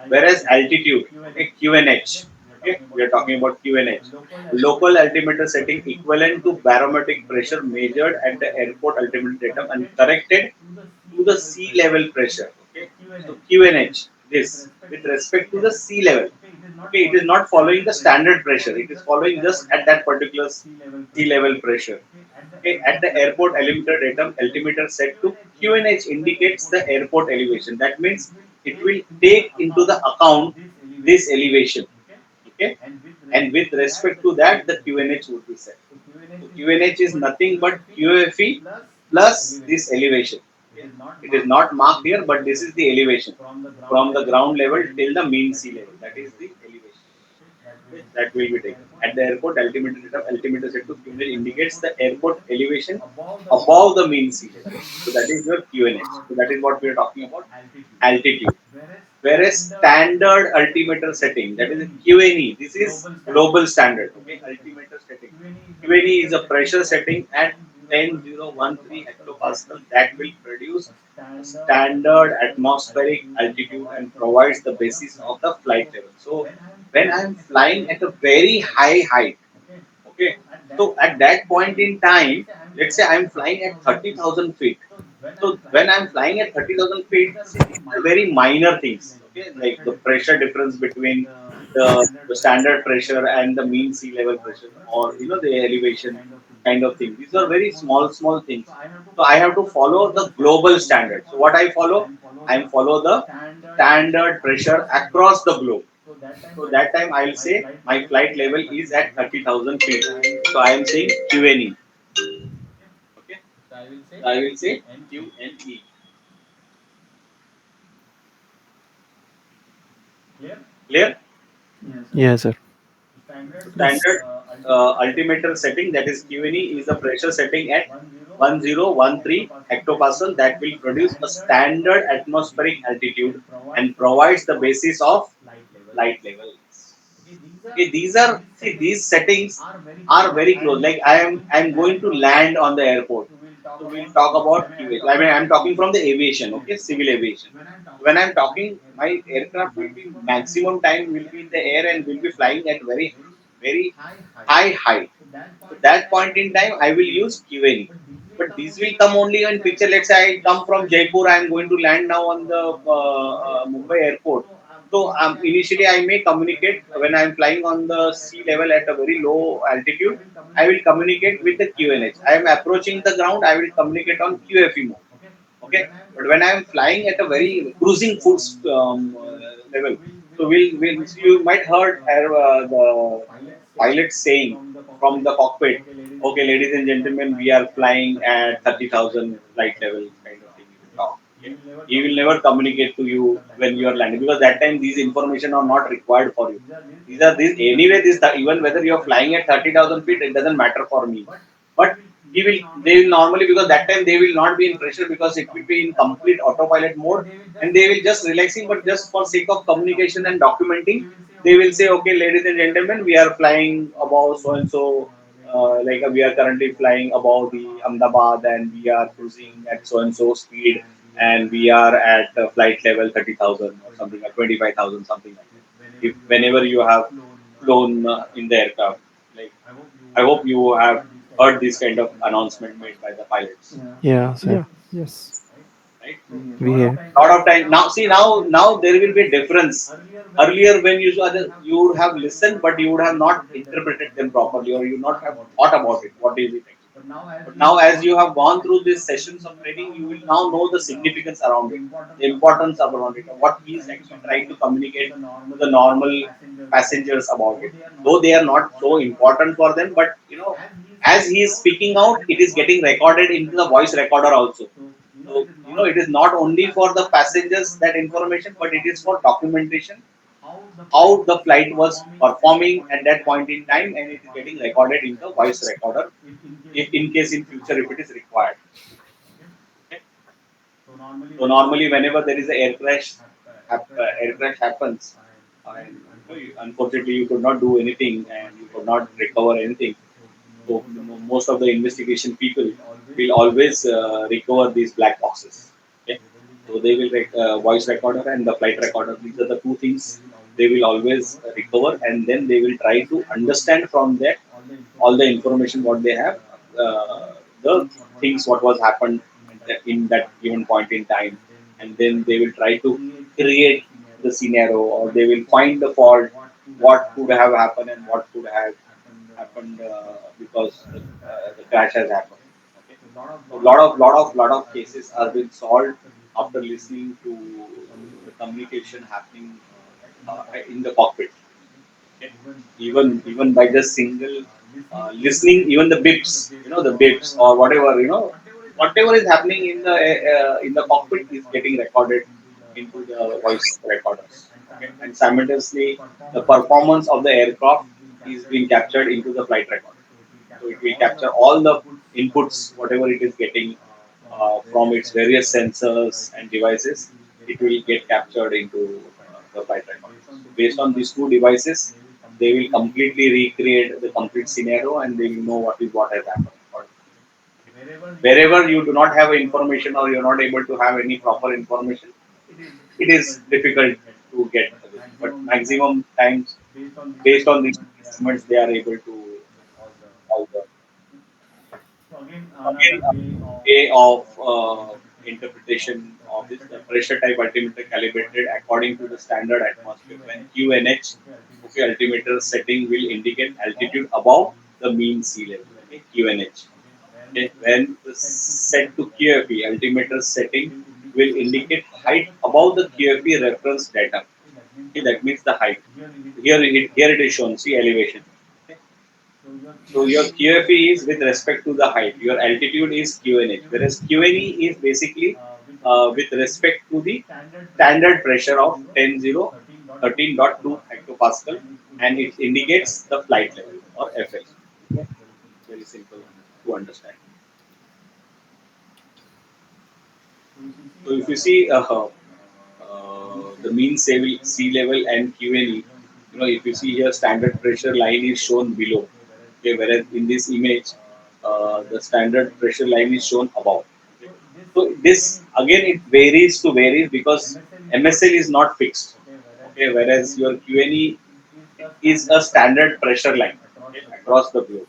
Whereas altitude, okay, QNH. Okay, we are talking about QNH. Local altimeter setting equivalent to barometric pressure measured at the airport altimeter datum and corrected to the sea level pressure. Okay, so QNH, this with respect to the sea level. Okay, it is not following the standard pressure. It is following just at that particular sea level pressure. Okay, at the airport altimeter set to QNH indicates the airport elevation. That means it will take into the account this elevation. Okay, and with respect to that, the QNH would be set. So QNH is nothing but QFE plus this elevation. Okay. It is not marked here, but this is the elevation from the ground level till the mean sea level. That is the elevation. Okay. That will be taken. At the airport, altimeter set to QNH indicates the airport elevation above the mean sea level. So that is your QNH. So that is what we are talking about, altitude. Whereas standard altimeter setting, that is a QNE, this is global standard. Okay, altimeter setting. QNE is a pressure setting at 10,013 hectopascal that will produce a standard atmospheric altitude and provides the basis of the flight level. So when I am flying at a very high height, okay, so at that point in time, let's say I am flying at 30,000 feet. So when I'm flying at 30,000 feet, see, these are very minor things. Okay, like the pressure difference between the standard pressure and the mean sea level pressure, or the elevation. kind of thing. These are very small things. So I have to follow the global standard. So what I follow? I follow the standard pressure across the globe. So that time I will say my flight level is at 30,000 feet. So I am saying QNE. Okay. So I will say QNE. Clear? Yes, sir. So Yes. standard altimeter setting, that is QNE, is the pressure setting at 1013 hectopascal that will produce a standard atmospheric altitude and provides the basis of light levels. Okay, these are, see, these settings are very close. Like I am going to land on the airport. So we'll talk about QH. I mean, I'm talking from the aviation, okay, civil aviation. When I'm talking, my aircraft will be maximum time will be in the air and will be flying at very high height. So that point in time, I will use QNE. But these will come only in picture. Let's say I come from Jaipur, I am going to land now on the Mumbai airport. So initially, I may communicate when I am flying on the sea level at a very low altitude. I will communicate with the QNH. I am approaching the ground. I will communicate on QFE mode. Okay, but when I am flying at a very cruising level, so so you might heard the pilot saying from the cockpit, okay, ladies and gentlemen, we are flying at 30,000 flight level, kind of thing. He will talk. Okay, he will never communicate to you when you are landing, because that time these information are not required for you. These are these anyway. This even whether you are flying at 30,000 feet, it doesn't matter for me. But they will normally, because that time they will not be in pressure, because it will be in complete autopilot mode, and they will just relaxing, but just for sake of communication and documenting, they will say, okay, ladies and gentlemen, we are flying above so and so, like we are currently flying above the Ahmedabad and we are cruising at so and so speed, and we are at flight level 30,000 or something like 25,000, something like that. If whenever you have flown in the aircraft, like, I hope you have heard this kind of announcement made by the pilots, Yeah, sir. Yeah. Yes. right? We have. Lot of time now. See, now there will be a difference. Earlier, when you would have listened, but you would have not interpreted them properly, or you not have thought about it. What is it actually? But now, as you have gone through these sessions of training, you will now know the significance around it, the importance around it, what he is actually trying to communicate to the normal passengers about it. Though they are not so important for them, but as he is speaking out, it is getting recorded into the voice recorder also. So it is not only for the passengers that information, but it is for documentation how the flight was performing at that point in time, and it is getting recorded in the voice recorder, if in case in future if it is required. Okay. So normally, whenever there is an air crash happens, and unfortunately you could not do anything and you could not recover anything. So most of the investigation people will always recover these black boxes. Okay, so they will voice recorder and the flight recorder. These are the two things they will always recover, and then they will try to understand from that all the information what they have, the things what was happened in that given point in time, and then they will try to create the scenario, or they will find the fault, what could have happened and what could have happened, because the crash has happened. Okay, so lot of cases are being solved after listening to the communication happening in the cockpit. Okay, even by just single listening, even the bips, the bips or whatever, whatever is happening in the cockpit is getting recorded into the voice recorders. Okay, and simultaneously the performance of the aircraft is being captured into the flight record. So it will capture all the inputs, whatever it is getting from its various sensors and devices. It will get captured into the flight record. So based on these two devices, they will completely recreate the complete scenario, and they will know what has happened. Wherever you do not have information, or you're not able to have any proper information, it is difficult to get this. But maximum times, based on these instruments, they are able to solve the. Again, another way of interpretation of this, the pressure type altimeter calibrated according to the standard atmosphere. When QNH, okay, altimeter setting will indicate altitude above the mean sea level. okay, QNH. Okay, when set to QFE, altimeter setting will indicate height above the QFE reference data. Okay, that means the height. Here it is shown. See elevation. Okay. So your QFE is with respect to the height. Your altitude is QNH, whereas QNE is basically with respect to the standard pressure of 10.0 13.2 hectopascal, and it indicates the flight level or FL. Okay. Very simple to understand. So if you see the mean sea level and QNE, if you see here, standard pressure line is shown below. Okay, whereas in this image, the standard pressure line is shown above. Okay. So this again it varies because MSL is not fixed. Okay, whereas your QNE is a standard pressure line, okay, across the globe.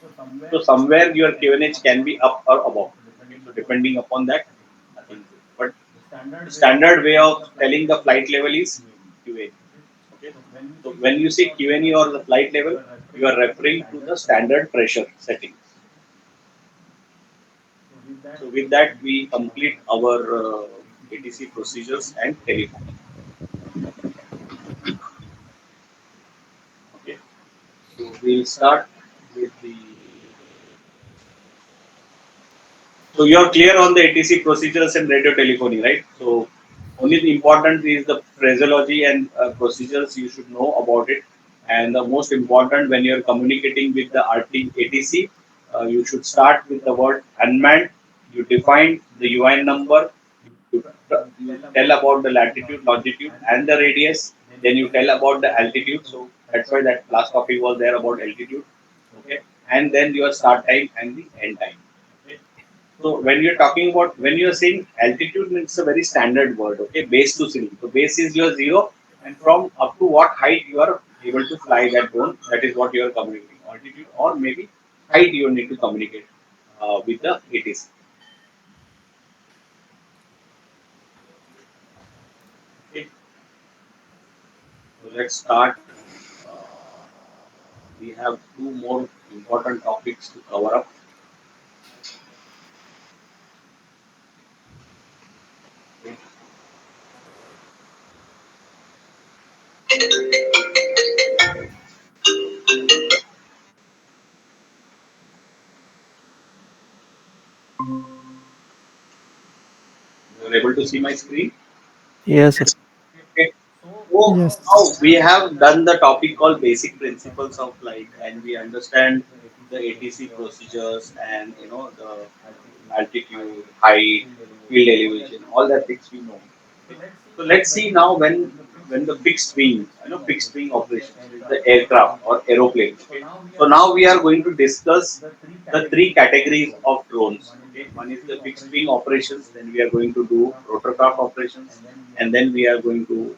So somewhere your QNH can be up or above. Okay, so depending upon that, nothing. But the standard way of telling the flight level is QNE. Okay, so when you say QNE or the flight level, you are referring to the standard pressure settings. So with that, we complete our ATC procedures and telephone. Okay, so we'll start with the. So you're clear on the ATC procedures and radio telephony, right? So only the important is the phraseology and procedures you should know about it. And the most important when you're communicating with the ATC, you should start with the word unmanned. You define the UN number. You tell about the latitude, longitude, and the radius. Then you tell about the altitude. So that's why that last topic was there about altitude. Okay, and then your start time and the end time. Okay. So when you're saying altitude, it's a very standard word. Okay, base to ceiling. So base is your zero, and from up to what height you are able to fly that drone. That is what you are communicating. Altitude or maybe height you need to communicate with the ATC. Okay, so let's start. Uh, we have two more important topics to cover up. Okay. You're able to see my screen. Yes, sir. Okay. So now Yes. we have done the topic called basic principles of flight, and we understand the ATC procedures and the altitude, height, field elevation, all that things we know. Okay. So let's see now when the fixed wing, fixed wing operations, the aircraft or aeroplane. Okay. So now we are going to discuss the three categories of drones. Okay. One is the fixed wing operations, then we are going to do rotorcraft operations, and then we are going to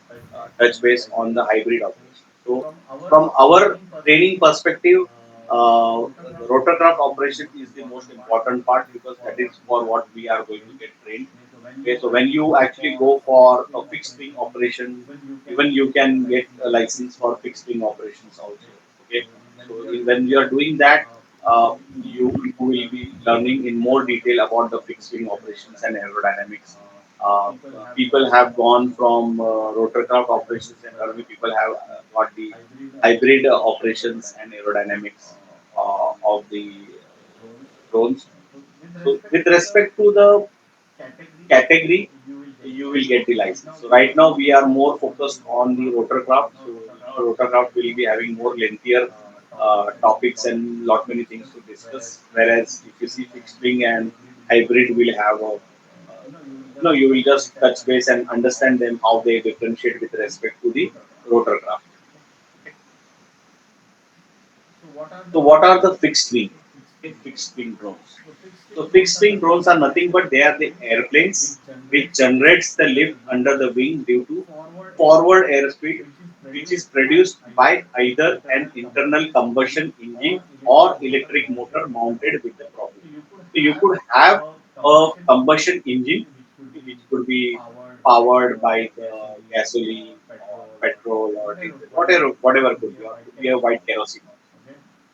touch base on the hybrid operation. So from our training perspective, the rotorcraft operation is the most important part because that is for what we are going to get trained. Okay, so when you actually go for a fixed wing operation, even you can get a license for fixed wing operations also. Okay, so when you are doing that, you will be learning in more detail about the fixed wing operations and aerodynamics. People have gone from rotorcraft operations, and other people have got the hybrid operations and aerodynamics of the drones. So, with respect to the category, you will get the license. So, right now we are more focused on the rotorcraft. So, rotorcraft will be having more lengthier topics and lot many things to discuss. Whereas if you see fixed wing and hybrid will have a you will just touch base and understand them how they differentiate with respect to the rotorcraft. So what are the fixed wing? Okay, fixed wing drones. So fixed wing drones are nothing but they are the airplanes which generates the lift under the wing due to forward airspeed, which is produced by either an internal combustion engine or electric motor mounted with the propeller. So you could have a combustion engine which could be powered by the gasoline or petrol or diesel, whatever could be, or could be a white kerosene.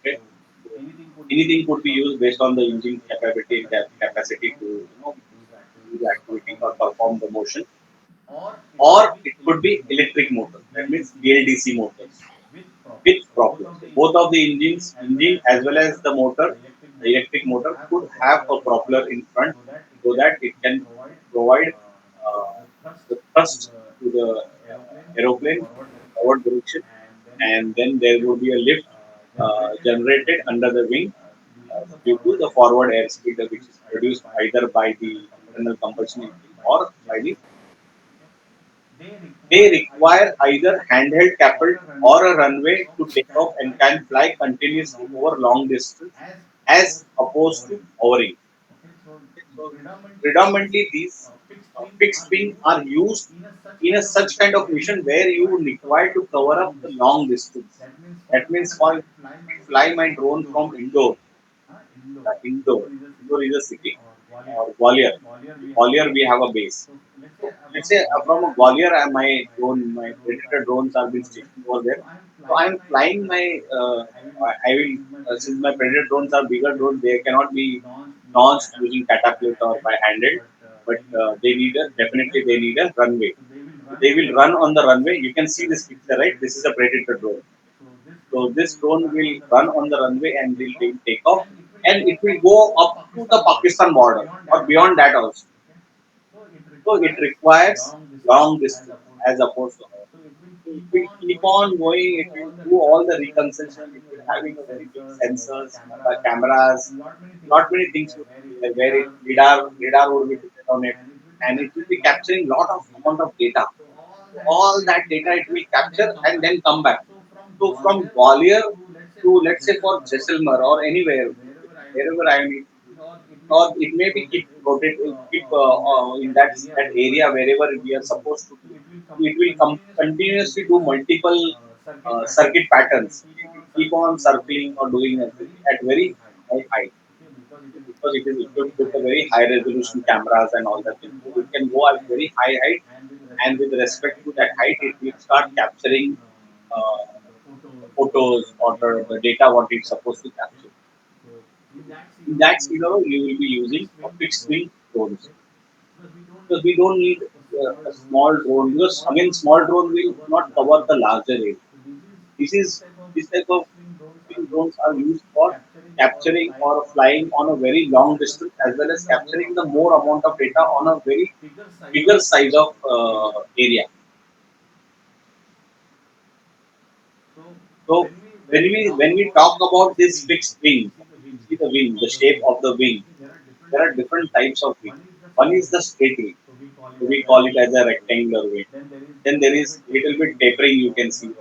Okay. anything could be used based on the engine capability and capacity to do the activity or perform the motion, or it could be electric motors. That means BLDC motors with propeller. So both of the engine as well as the electric motor could have a propeller in front so that it can provide uh, the thrust to the aeroplane forward direction, and then there would be a lift generated under the wing due to the forward airspeed which is produced either by the internal combustion engine or by the. They require either handheld coupled or a runway to take off and can fly continuously over long distance as opposed to hovering. So predominantly these fixed wing are used in a such kind of mission where you require to cover up the long distance. That means for I fly my drone from Indore is a city, or Gwalior. Gwalior we have a base. So let's say from a Gwalior, my Predator drones are being stationed over there. So I'm flying I will, since my Predator drones are bigger drones, they cannot be launched using catapult or by handheld, but definitely they need a runway. So they will run on the runway. You can see this picture, right? This is a Predator drone. So this drone will run on the runway and will take off, and it will go up to the Pakistan border or beyond that also. So it requires long distance as opposed to ours. So it will keep on going. It will do all the reconstruction. It will having a very big sensors, cameras, lot many things would be there. Where it lidar would be dependent on it, and it will be capturing lot of amount of data. So all that data it will capture and then come back. So from Gwalior to, let's say, for Jaisalmer or anywhere, wherever I need to do, or it may be keep in that area wherever we are supposed to do. It will continuously do multiple circuit patterns. It will keep on circling or doing at very high height, because it is equipped with a very high resolution cameras and all that thing. So it can go at very high height, and with respect to that height, it will start capturing uh, the photos or the data what it's supposed to capture. In that scenario, you will be using a fixed wing drones, because we don't need a small drone, because again small drone will not cover the larger area. This is this type of fixed wing drones are used for capturing or flying on a very long distance, as well as capturing the more amount of data on a very bigger size of area. So when we talk about this fixed wing, you see the wing, the shape of the wing. There are different types of wing. One is the straight wing. So we call it as a rectangular wing. Then there is little bit tapering you can see,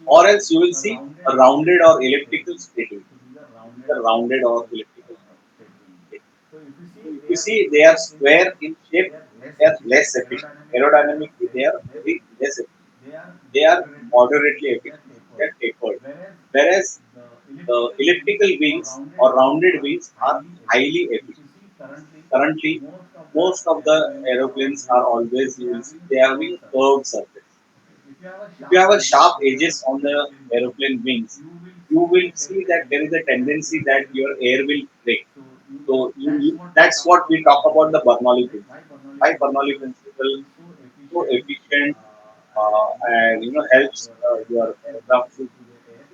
or else you will see a rounded or elliptical straight wing. So these are rounded or elliptical straight wing. So if you see they are square in shape, they are less efficient. Aerodynamically, they are very less efficient. They are moderately efficient. They are tapered. Whereas the elliptical wings or rounded wings are highly efficient. Currently, most of the aeroplanes are always, you will see, they are having a curved surface. If you have a sharp edges on the aeroplane wings, you will see that there is a tendency that your air will break. So that's what we talk about the Bernoulli principle. Why Bernoulli principle is so efficient, and helps your aircraft to go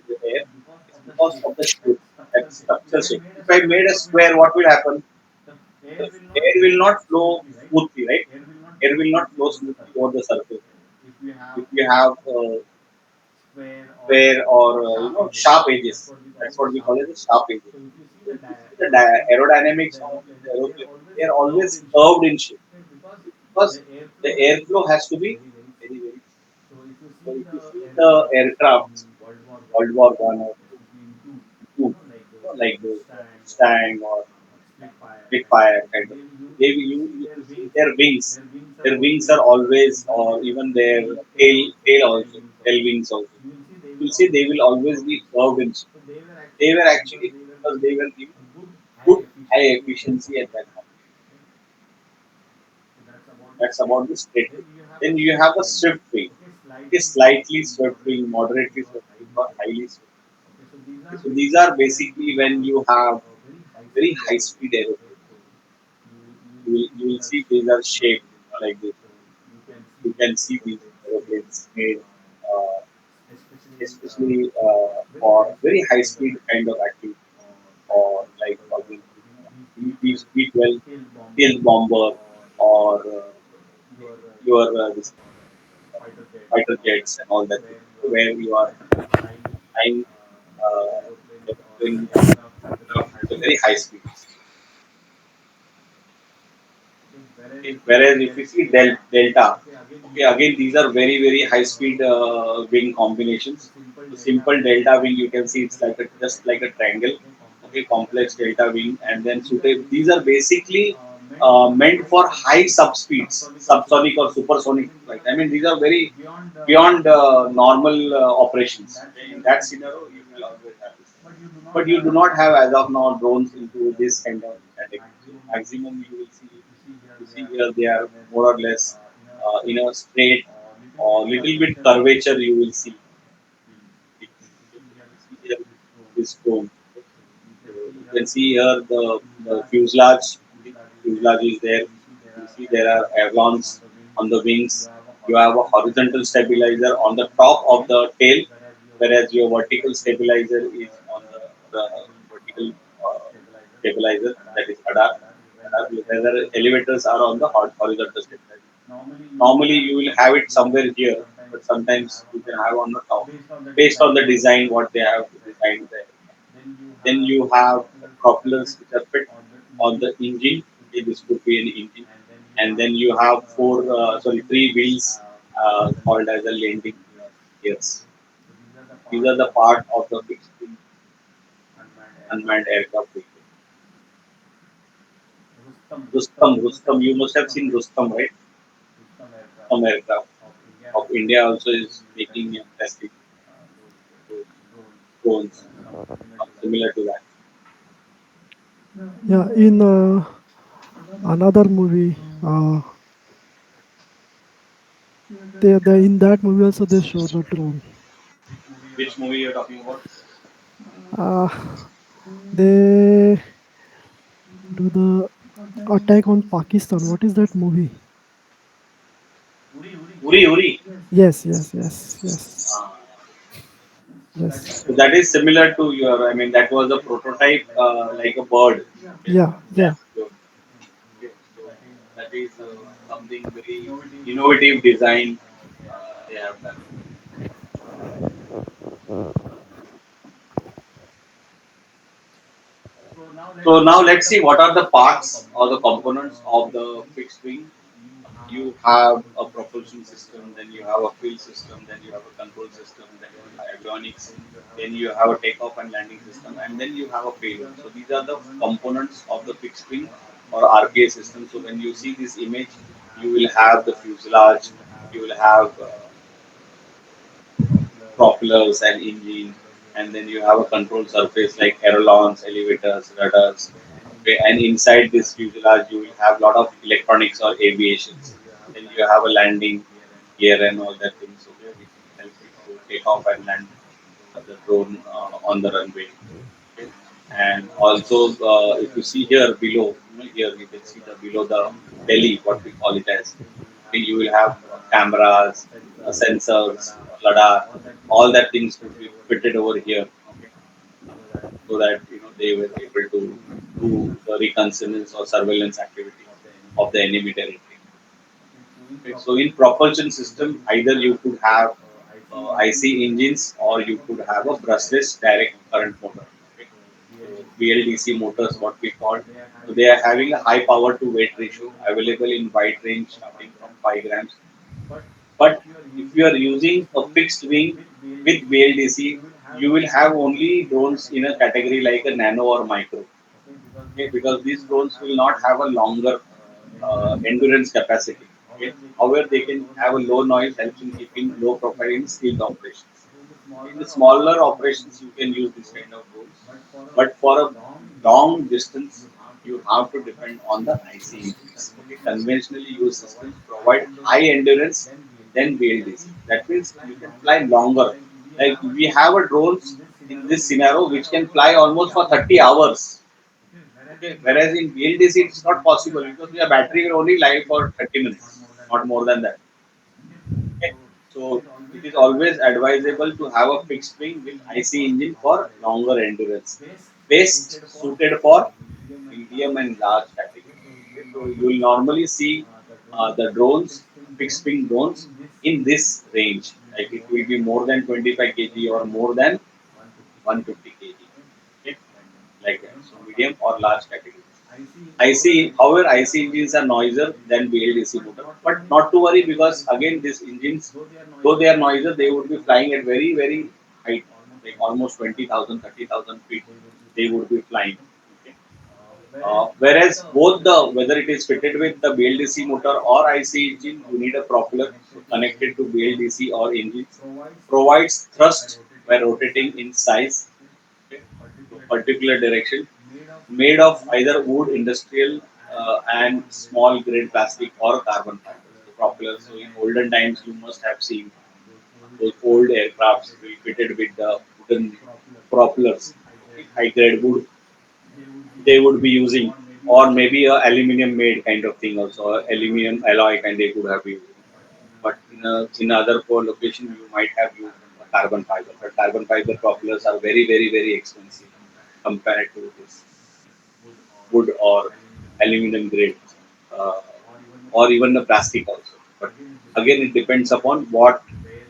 through the air. It's because of the shape, that structure shape. If I made a square, what will happen? The air will not flow smoothly, right? Air will not flow smoothly over the surface. If you have square or sharp edges, that's what we call it, the sharp edges. So if you see the aerodynamics of the aeroplane, they are always curved in shape, because the airflow has to be very very smooth. So if you see the aircraft in World War One or two, like those Mustang or Spitfire kind of, if you see their wings, are always, or even their tail wings also. You see they will always be curved in shape. They were actually, because they were giving good high efficiency at that time. That's about the straight wing. Then you have a swift wing. It is slightly swift wing, moderately swift wing, or highly swift. So these are basically when you have very high speed aeroplane. You will see these are shaped like this. You can see these aeroplanes made uh, especially for very high speed kind of activity, or like for example, B-12 tail bomber, or your this fighter jets and all that thing, where you are flying aeroplane at a very high speed. Okay. Whereas if you see Delta, okay, again these are very very high speed wing combinations. So simple Delta wing, you can see it's like a just like a triangle. Okay, complex Delta wing, and then suited. These are basically meant for high subspeeds, subsonic or supersonic flight. I mean, these are very beyond normal operations. Okay, in that scenario, you will always have this. But you do not have as of now drones into this kind of category. So maximum you see here they are more or less in a straight or little bit curvature you will see. Okay. So you see here this drone. Okay. So you can see here the fuselage. Okay. Fuselage is there. You see there are ailerons on the wings. You have a horizontal stabilizer on the top of the tail, whereas your vertical stabilizer is on the vertical uh, stabilizer, that is radar. Whether elevators are on the horizontal stabilizer. Normally, you will have it somewhere here, but sometimes you can have on the top, based on the design what they have designed there. Then you have propellers which are fit on the engine. Okay, this could be an engine, and then you have three wheels called as a landing gears. These are the part of the fixed wing unmanned aircraft vehicle. Rustam, you must have seen Rustam, right? Rustam aircraft of India also is making and testing those drones similar to that. Yeah, in another movie, in that movie also they show the drone. Which movie you're talking about? Uh, they do the attack on Pakistan. What is that movie? Uri. Yes, yes, yes, yes, yes. So that is similar to your. I mean, that was a prototype, like a bird. Okay, Yeah, that yeah, drone. Okay, so that is something very innovative design they have done. So now let's see what are the parts or the components of the fixed wing. You have a propulsion system, then you have a fuel system, then you have a control system, then you have avionics, then you have a takeoff and landing system, and then you have a payload. So these are the components of the fixed wing or RPA system. So when you see this image, you will have the fuselage, you will have propellers and engine, and then you have a control surface like ailerons, elevators, radars. Okay, and inside this fuselage, you will have a lot of electronics or aviations. Then you have a landing gear and all that things, so which will help you to take off and land the drone on the runway. Okay. And also, if you see here below, here you can see the below the belly, what we call it as. Okay, you will have cameras, sensors, radar, all that things would be fitted over here. Okay, so that they were able to do the reconnaissance or surveillance activity of the enemy territory. Okay, so in propulsion system, either you could have IC engines or you could have a brushless direct current motor. Okay, so BLDC motors, what we call. So they are having a high power to weight ratio available in wide range starting from 5 grams. But if you are using a fixed wing with BLDC, you will have only drones in a category like a nano or micro. Okay, because these drones will not have a longer endurance capacity. Okay, however, they can have a low noise, helps in keeping low profile in stealth operations. In the smaller operations, you can use this kind of drones, but for a long distance, you have to depend on the IC engines. Okay, conventionally used systems provide high endurance than BLDC. That means you can fly longer. Like we have a drones in this scenario, which can fly almost for 30 hours. Okay, whereas in BLDC it's not possible because your battery will only live for 30 minutes, not more than that. Okay. So it is always advisable to have a fixed wing with IC engine for longer endurance. Best suited for medium and large category. Okay. So you will normally see the drones, fixed wing drones in this range. Like it will be more than 25 kg or more than 150 kg. Okay. Like that. So medium or large category. However, IC engines are noisier than BLDC motor, but not to worry because again these engines, though they are noisier, they would be flying at very very height, like almost 20,000, 30,000 feet. They would be flying. Okay. Whereas both the whether it is fitted with the BLDC motor or IC engine, you need a propeller connected to BLDC or engine provides thrust by rotating in size, okay, to particular direction, made of either wood, industrial, and small grade plastic or carbon fiber. The propeller. So in olden times, you must have seen those old aircrafts fitted with the wooden propellers, okay, high grade wood they would be using, or maybe a aluminium made kind of thing also, aluminium alloy kind they could have used. But in other core location, you might have used carbon fiber. But carbon fiber propellers are very, very, very expensive compared to this wood or aluminum grade, uh, or even the plastic also. But again, it depends upon what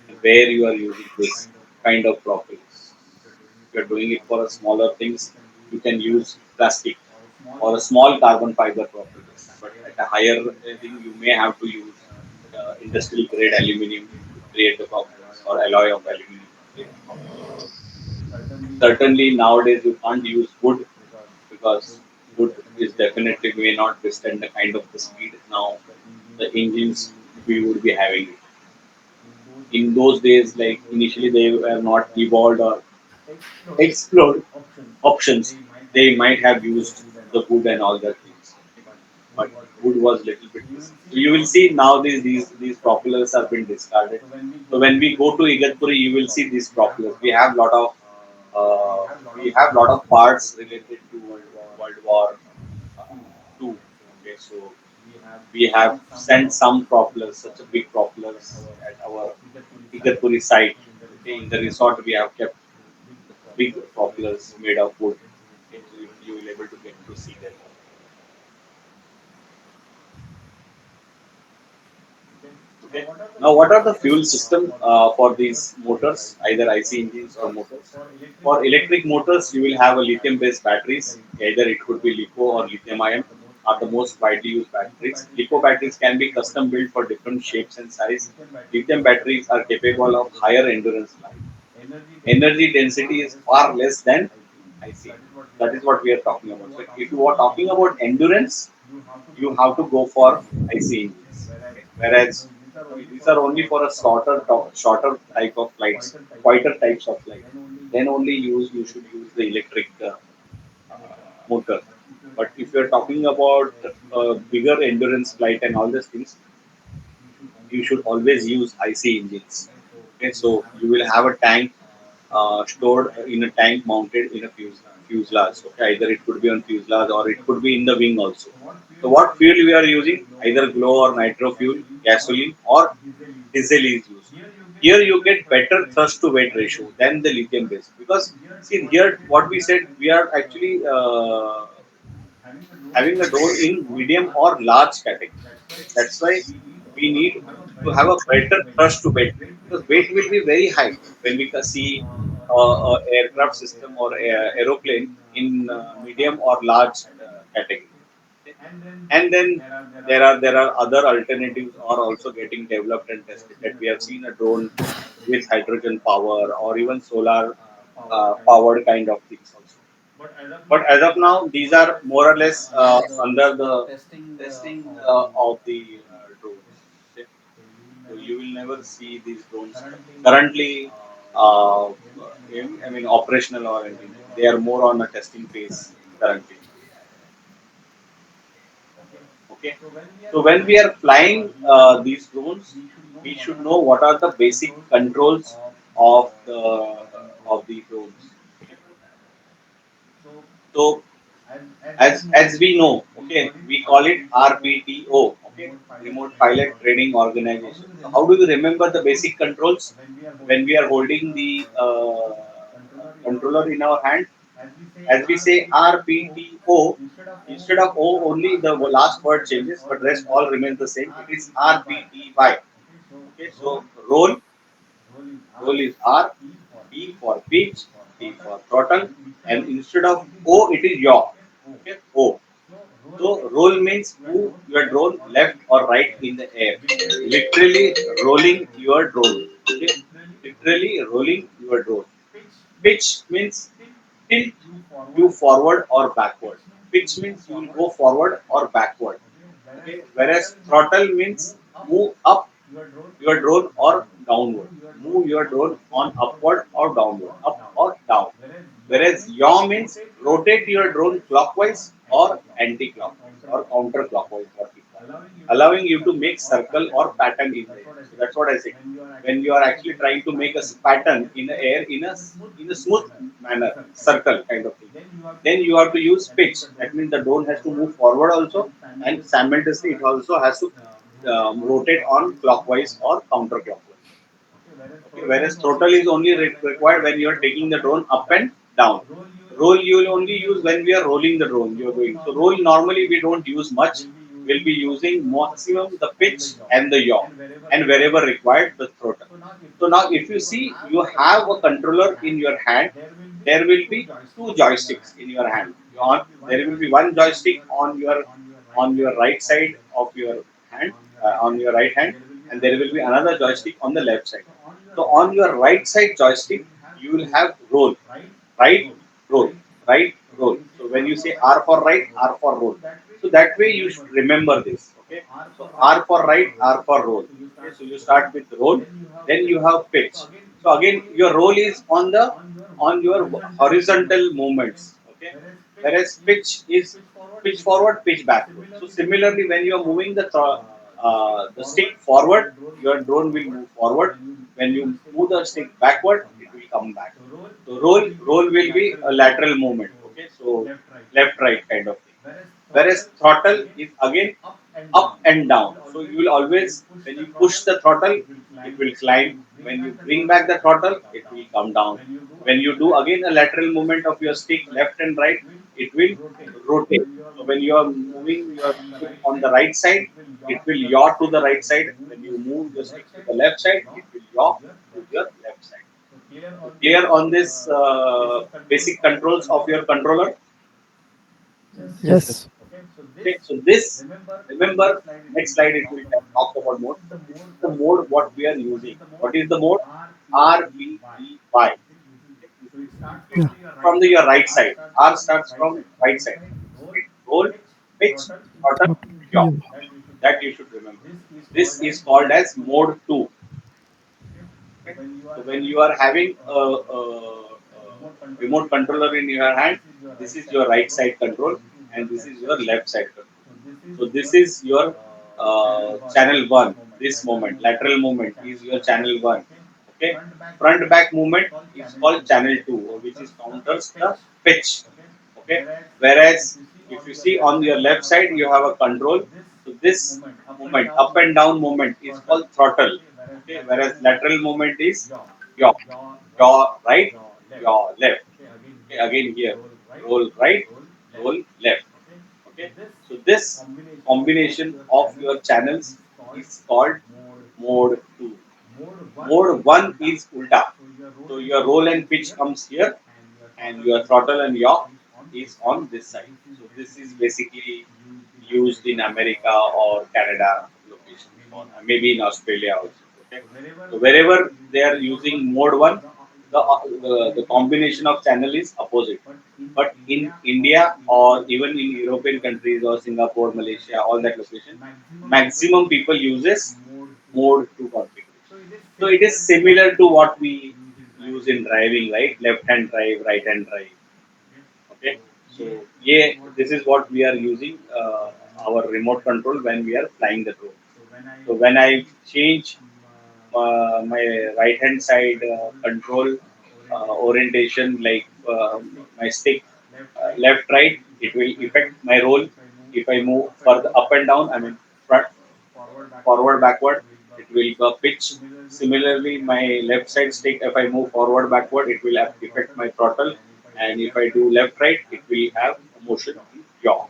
and where you are using this kind of propellers. If you are doing it for a smaller things, you can use plastic or a small carbon fiber propellers. But at a higher thing, you may have to use industrial grade aluminum to create the propellers or alloy of aluminum to create the propellers. Certainly nowadays you can't use wood because wood is definitely may not withstand the kind of the speed now the engines we would be having it. In those days, like initially they were not evolved or explored options, they might have used the wood and all that things. Okay. But wood was little bit missing. So you will see now these propellers have been discarded. So when we go to Igatpuri, you will see these propellers. We have lot of parts related to World War II. Okay, so we have sent some propellers, such a big propellers at our Igatpuri site. Okay, in the resort we have kept big propellers made of wood. Okay, so you will able to get to see that. Okay. Now, what are the fuel system for these motors, either IC engines or motors? For electric motors, you will have a lithium-based batteries. Either it could be LiPo or lithium-ion are the most widely used batteries. LiPo batteries can be custom built for different shapes and size. Lithium batteries are capable of higher endurance life. Energy density is far less than IC. That is what we are talking about. So, if you are talking about endurance, you have to go for IC engines. Okay? Whereas these are only for a shorter type of flights, quieter types of flight. Then only you should use the electric motor. But if you are talking about bigger endurance flight and all these things, you should always use IC engines. Okay, so you will have a tank stored in a tank mounted in a fuselage. Okay, either it could be on fuselage or it could be in the wing also. So what fuel we are using? Either glow or nitro fuel, gasoline or diesel is used. Here you get better thrust to weight ratio than the lithium based because see here what we said we are actually having a drone in medium or large category. That's why we need to have a better thrust to weight because weight will be very high when we see aircraft system or aeroplane in medium or large category. Okay. And then there are other alternatives are also getting developed and tested that we have seen a drone with hydrogen power or even solar powered kind of things also. But as of now, these are more or less under the testing of the drones. Okay. So you will never see these drones currently. I mean, operational or anything. They are more on a testing phase currently. Okay. So when we are flying these drones, we should know what are the basic controls of the drones. So as we know, okay, we call it RPTO, okay, Remote Pilot Training Organization. So how do we remember the basic controls when we are holding the controller in our hand? As we say RPTO, instead of O only the last word changes, but rest all remains the same. It is RPTY. Okay, so roll is R, P for pitch, T for throttle, and instead of O it is yaw. Okay, O. So roll means move your drone left or right in the air. Literally rolling your drone. Okay, literally rolling your drone. Pitch means tilt you forward or backward. Pitch means you will go forward or backward. Okay, whereas throttle means move up your drone or downward. Move your drone on upward or downward, up or down. Whereas yaw means rotate your drone clockwise or anti-clockwise or counter-clockwise, what we call, allowing you to make circle or pattern in the air. So that's what I say. When you are actually trying to make a pattern in the air in a smooth manner, circle kind of thing, then you have to use pitch. That means the drone has to move forward also, and simultaneously it also has to rotate on clockwise or counterclockwise. Okay, whereas throttle is only required when you are taking the drone up and down. Roll you will only use when we are rolling the drone. You are going. So roll normally we don't use much. We'll be using maximum the pitch and the yaw, and wherever required the throttle. So now if you see you have a controller in your hand, there will be two joysticks in your hand. There will be one joystick on your right side of your hand, on your right hand, and there will be another joystick on the left side. So on your right side joystick, you will have roll, right, roll, right, roll. So when you say R for right, R for roll. So that way you should remember this. Okay. So R for right, R for roll. Okay. So you start with roll, then you have pitch. So again, your roll is on your horizontal movements. Okay. Whereas pitch is pitch forward, pitch backward. So similarly, when you are moving the stick forward, your drone will move forward. When you move the stick backward, it will come back. So roll will be a lateral movement. Okay, so left right kind of thing. Whereas throttle is again up and down. So you will always, when you push the throttle, it will climb. When you bring back the throttle, it will come down. When you do again a lateral movement of your stick left and right, it will rotate. So when you are moving your stick on the right side, it will yaw to the right side. When you move your stick to the left side, it will yaw to your left side. So clear on this basic controls of your controller. Yes, sir. Yes. Okay, so this, remember, next slide it will talk about mode. So this is the mode what we are using. What is the mode? RPEY. Okay, this is Yeah. from your right side. R starts from right side. Okay, roll, pitch, throttle, Okay. yaw. Yeah. That you should remember. This is called as mode 2. Okay. So when you are having a remote controller in your hand, this is your right side control and this is your left side control. So this is your channel one. This moment, lateral movement, is your channel one. Okay, front back movement is called channel two, which is counters the pitch. Okay, whereas if you see on your left side, you have a control. So this movement, up and down movement, is called throttle. Okay, whereas lateral movement is yaw, yaw right, yaw left. Okay, again here, roll right, roll left. Okay, so this combination of your channels is called mode 2. Mode 1 is ulta. So your roll and pitch comes here and your throttle and yaw is on this side. So this is basically used in America or Canada locations or maybe in Australia also. Okay, so wherever they are using mode 1, the combination of channel is opposite. But in India or even in European countries or Singapore, Malaysia, all that location, maximum people uses mode 2 configuration. So it is similar to what we use in driving, right? Left hand drive, right hand drive. Okay. So yeah, this is what we are using our remote control when we are flying the drone. So when I change my right hand side control orientation, like my stick left right, it will affect my role. If I move further up and down, I mean front, forward backward, it will pitch. Similarly, my left side stick, if I move forward backward, it will affect my throttle, and if I do left right, it will have a motion in yaw.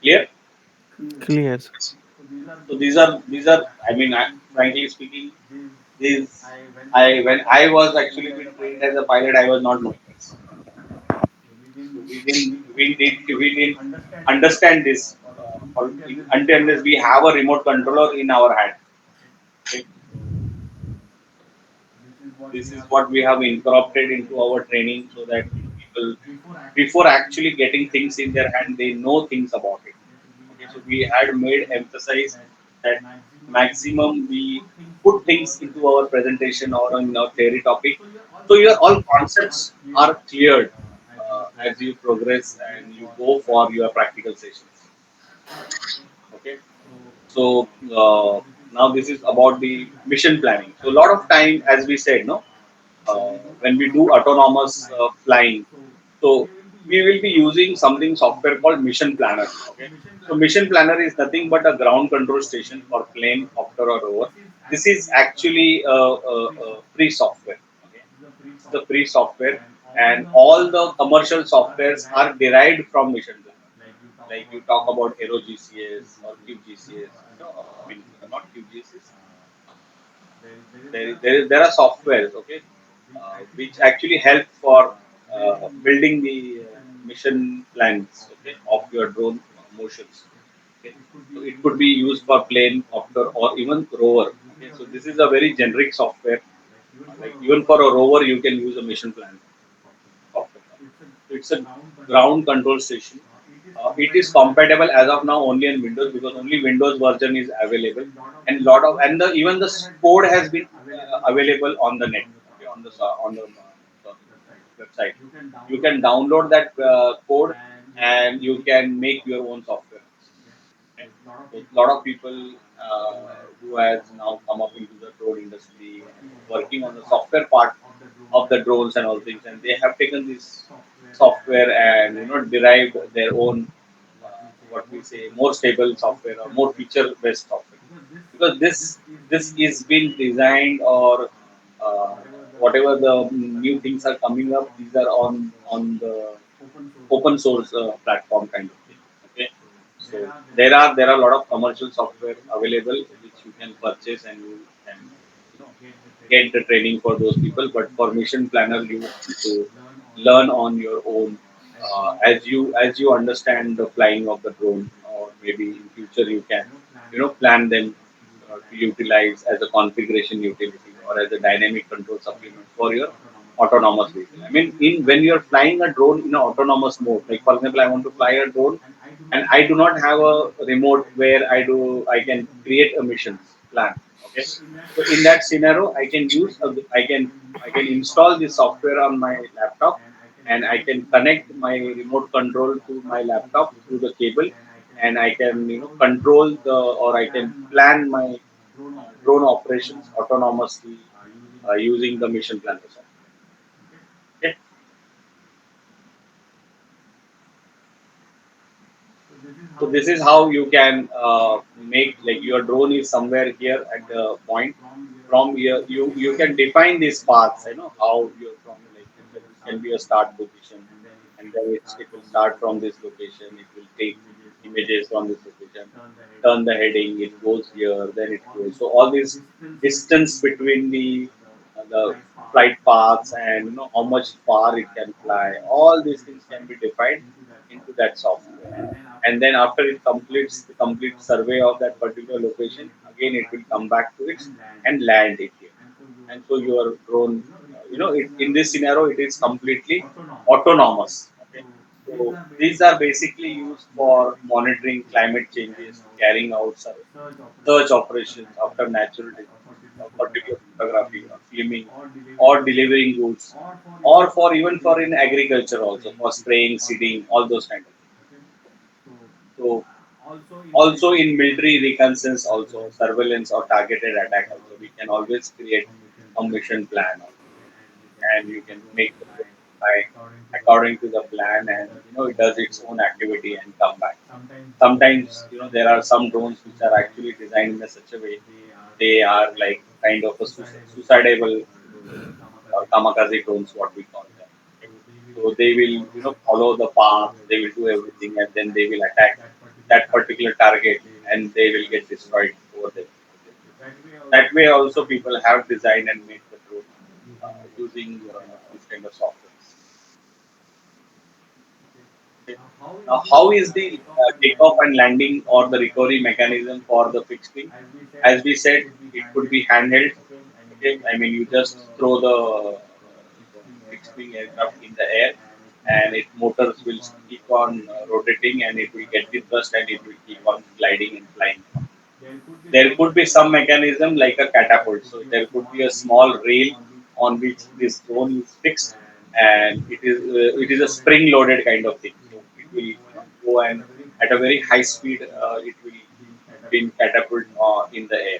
Clear? Clear. So these are. I mean, frankly speaking, these I when I was actually being trained as a pilot, I was not knowing this. So we didn't understand this until unless we have a remote controller in our hand. Okay? This is what we have incorporated into our training so that people, before actually getting things in their hand, they know things about it. Okay, so we had made emphasize that maximum we put things into our presentation or in our theory topic, so your all concepts are cleared as you progress and you go for your practical sessions. Okay, so now this is about the mission planning. So a lot of time, as we said, no, when we do autonomous flying, so we will be using something software called Mission Planner. Okay, so Mission Planner is nothing but a ground control station for plane, copter, or rover. This is actually a free software. Okay, it's the free software, and all the commercial softwares are derived from Mission Planner. Like you talk about Aero GCS or QGCS, I mean not QGCS, there are softwares, okay, which actually help for building the mission plans, okay, of your drone motions. Okay, so it could be used for plane, copter, or even rover. Okay, so this is a very generic software. Like even for a rover, you can use a mission plan software. So it's a ground control station. It is compatible as of now only in Windows because only Windows version is available, and lot of and the even the code has been available on the net, okay, on the website. You can download that code and you can make your own software. Okay. So a lot of people who has now come up into the drone industry and working on the software part of the drones and all things, and they have taken this software and derived their own what we say more stable software or more feature based software, because this is being designed or uh, whatever the new things are coming up, these are on the open source platform kind of thing. Okay, so there are a lot of commercial software available which you can purchase and you can get the training for those people. But for mission planner, you have to learn on your own as you understand the flying of the drone, or maybe in future you can plan them to utilize as a configuration utility or as a dynamic control supplement for your autonomous vehicle. I mean, in when you're flying a drone in an autonomous mode, like for example, I want to fly a drone and I do not have a remote where I can create a missions plan. Okay, so in that scenario, I can install this software on my laptop, and I can connect my remote control to my laptop through the cable, and I can control the or I can plan my drone operations autonomously using the mission planner software. Okay, so this is how you can make, like, your drone is somewhere here at the point. From here, you can define these paths. How you're from, like, this can be a start position, and then it will start from this location. It will take images from this location, turn the heading. It goes here, then it goes. So all this distance between the flight paths and how much far it can fly. All these things can be defined into that software, and then after it completes the complete survey of that particular location, again it will come back to it and land it here. And so your drone, in this scenario, it is completely autonomous. Okay, so these are basically used for monitoring climate changes, carrying out search operations after natural disasters, or particular photography or filming, or delivering goods, or for even for in agriculture also, for spraying, seeding, all those kind of things. So also in military reconnaissance, also surveillance or targeted attack, also we can always create a mission plan also, and you can make the plan. fly according to the plan, and it does its own activity and come back. Sometimes there are some drones which are actually designed in a such a way they are like kind of a suicidable drones, or kamikaze drones, what we call them. Okay. So they will follow the path, they will do everything, and then they will attack that particular target, and they will get destroyed over there. Okay. That way also people have designed and made the drone using this kind of software. Okay. Now, how is the takeoff and landing or the recovery mechanism for the fixed wing? As we said, it could be handheld. Okay, I mean you just throw the fixed wing aircraft in the air, and its motors will keep on rotating, and it will get the thrust, and it will keep on gliding and flying. There could be some mechanism like a catapult. So there could be a small rail on which this drone is fixed, and it is a spring loaded kind of thing. So it will go, and at a very high speed it will be catapult in the air.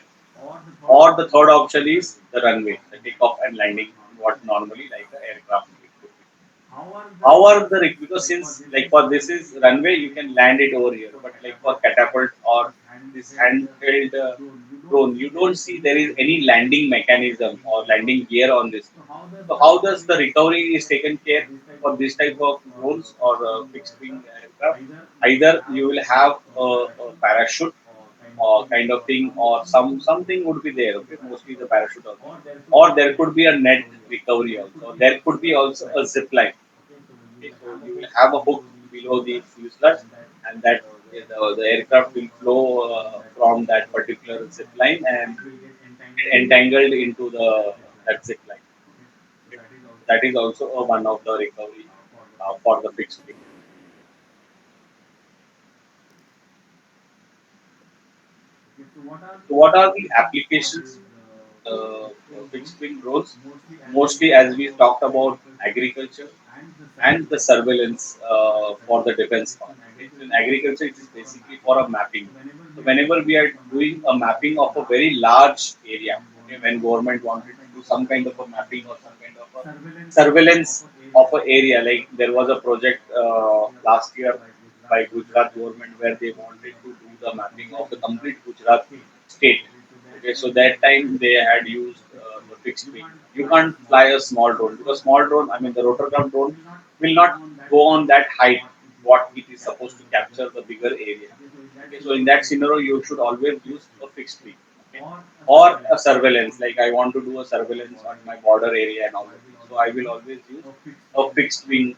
Or the third option is the runway, the takeoff and landing, what normally like an aircraft it could be. How are the because since like for this is runway, you can land it over here, but like for catapult or this handheld drone, you don't see there is any landing mechanism or landing gear on this. So how does the recovery is taken care for this type of drones or fixed wing aircraft? Either you will have a parachute or kind of thing, or something would be there. Okay, mostly the parachute also, or there could be a net recovery also. There could be also a zip line. Okay, so you will have a hook below the fuselage, and that the aircraft will flow from that particular zip line and get entangled into the that zip line. Okay. That is also one of the recovery for the fixed wing. So what are the applications for fixed wing drones? Mostly, as we talked about, agriculture and the surveillance for the defense part. Okay? So in agriculture, it is basically for a mapping. So whenever we are doing a mapping of a very large area, okay, when government wanted to do some kind of a mapping or some kind of a surveillance of an area, like there was a project last year by Gujarat government where they wanted to do the mapping of the complete Gujarat state. Okay, so that time they had used the fixed wing. You can't fly a small drone because small drone, I mean the rotorcraft drone, will not go on that height what it is supposed to capture the bigger area. Okay, so in that scenario, you should always use a fixed wing. Okay, or a surveillance. Like I want to do a surveillance on my border area and all that. So I will always use a fixed wing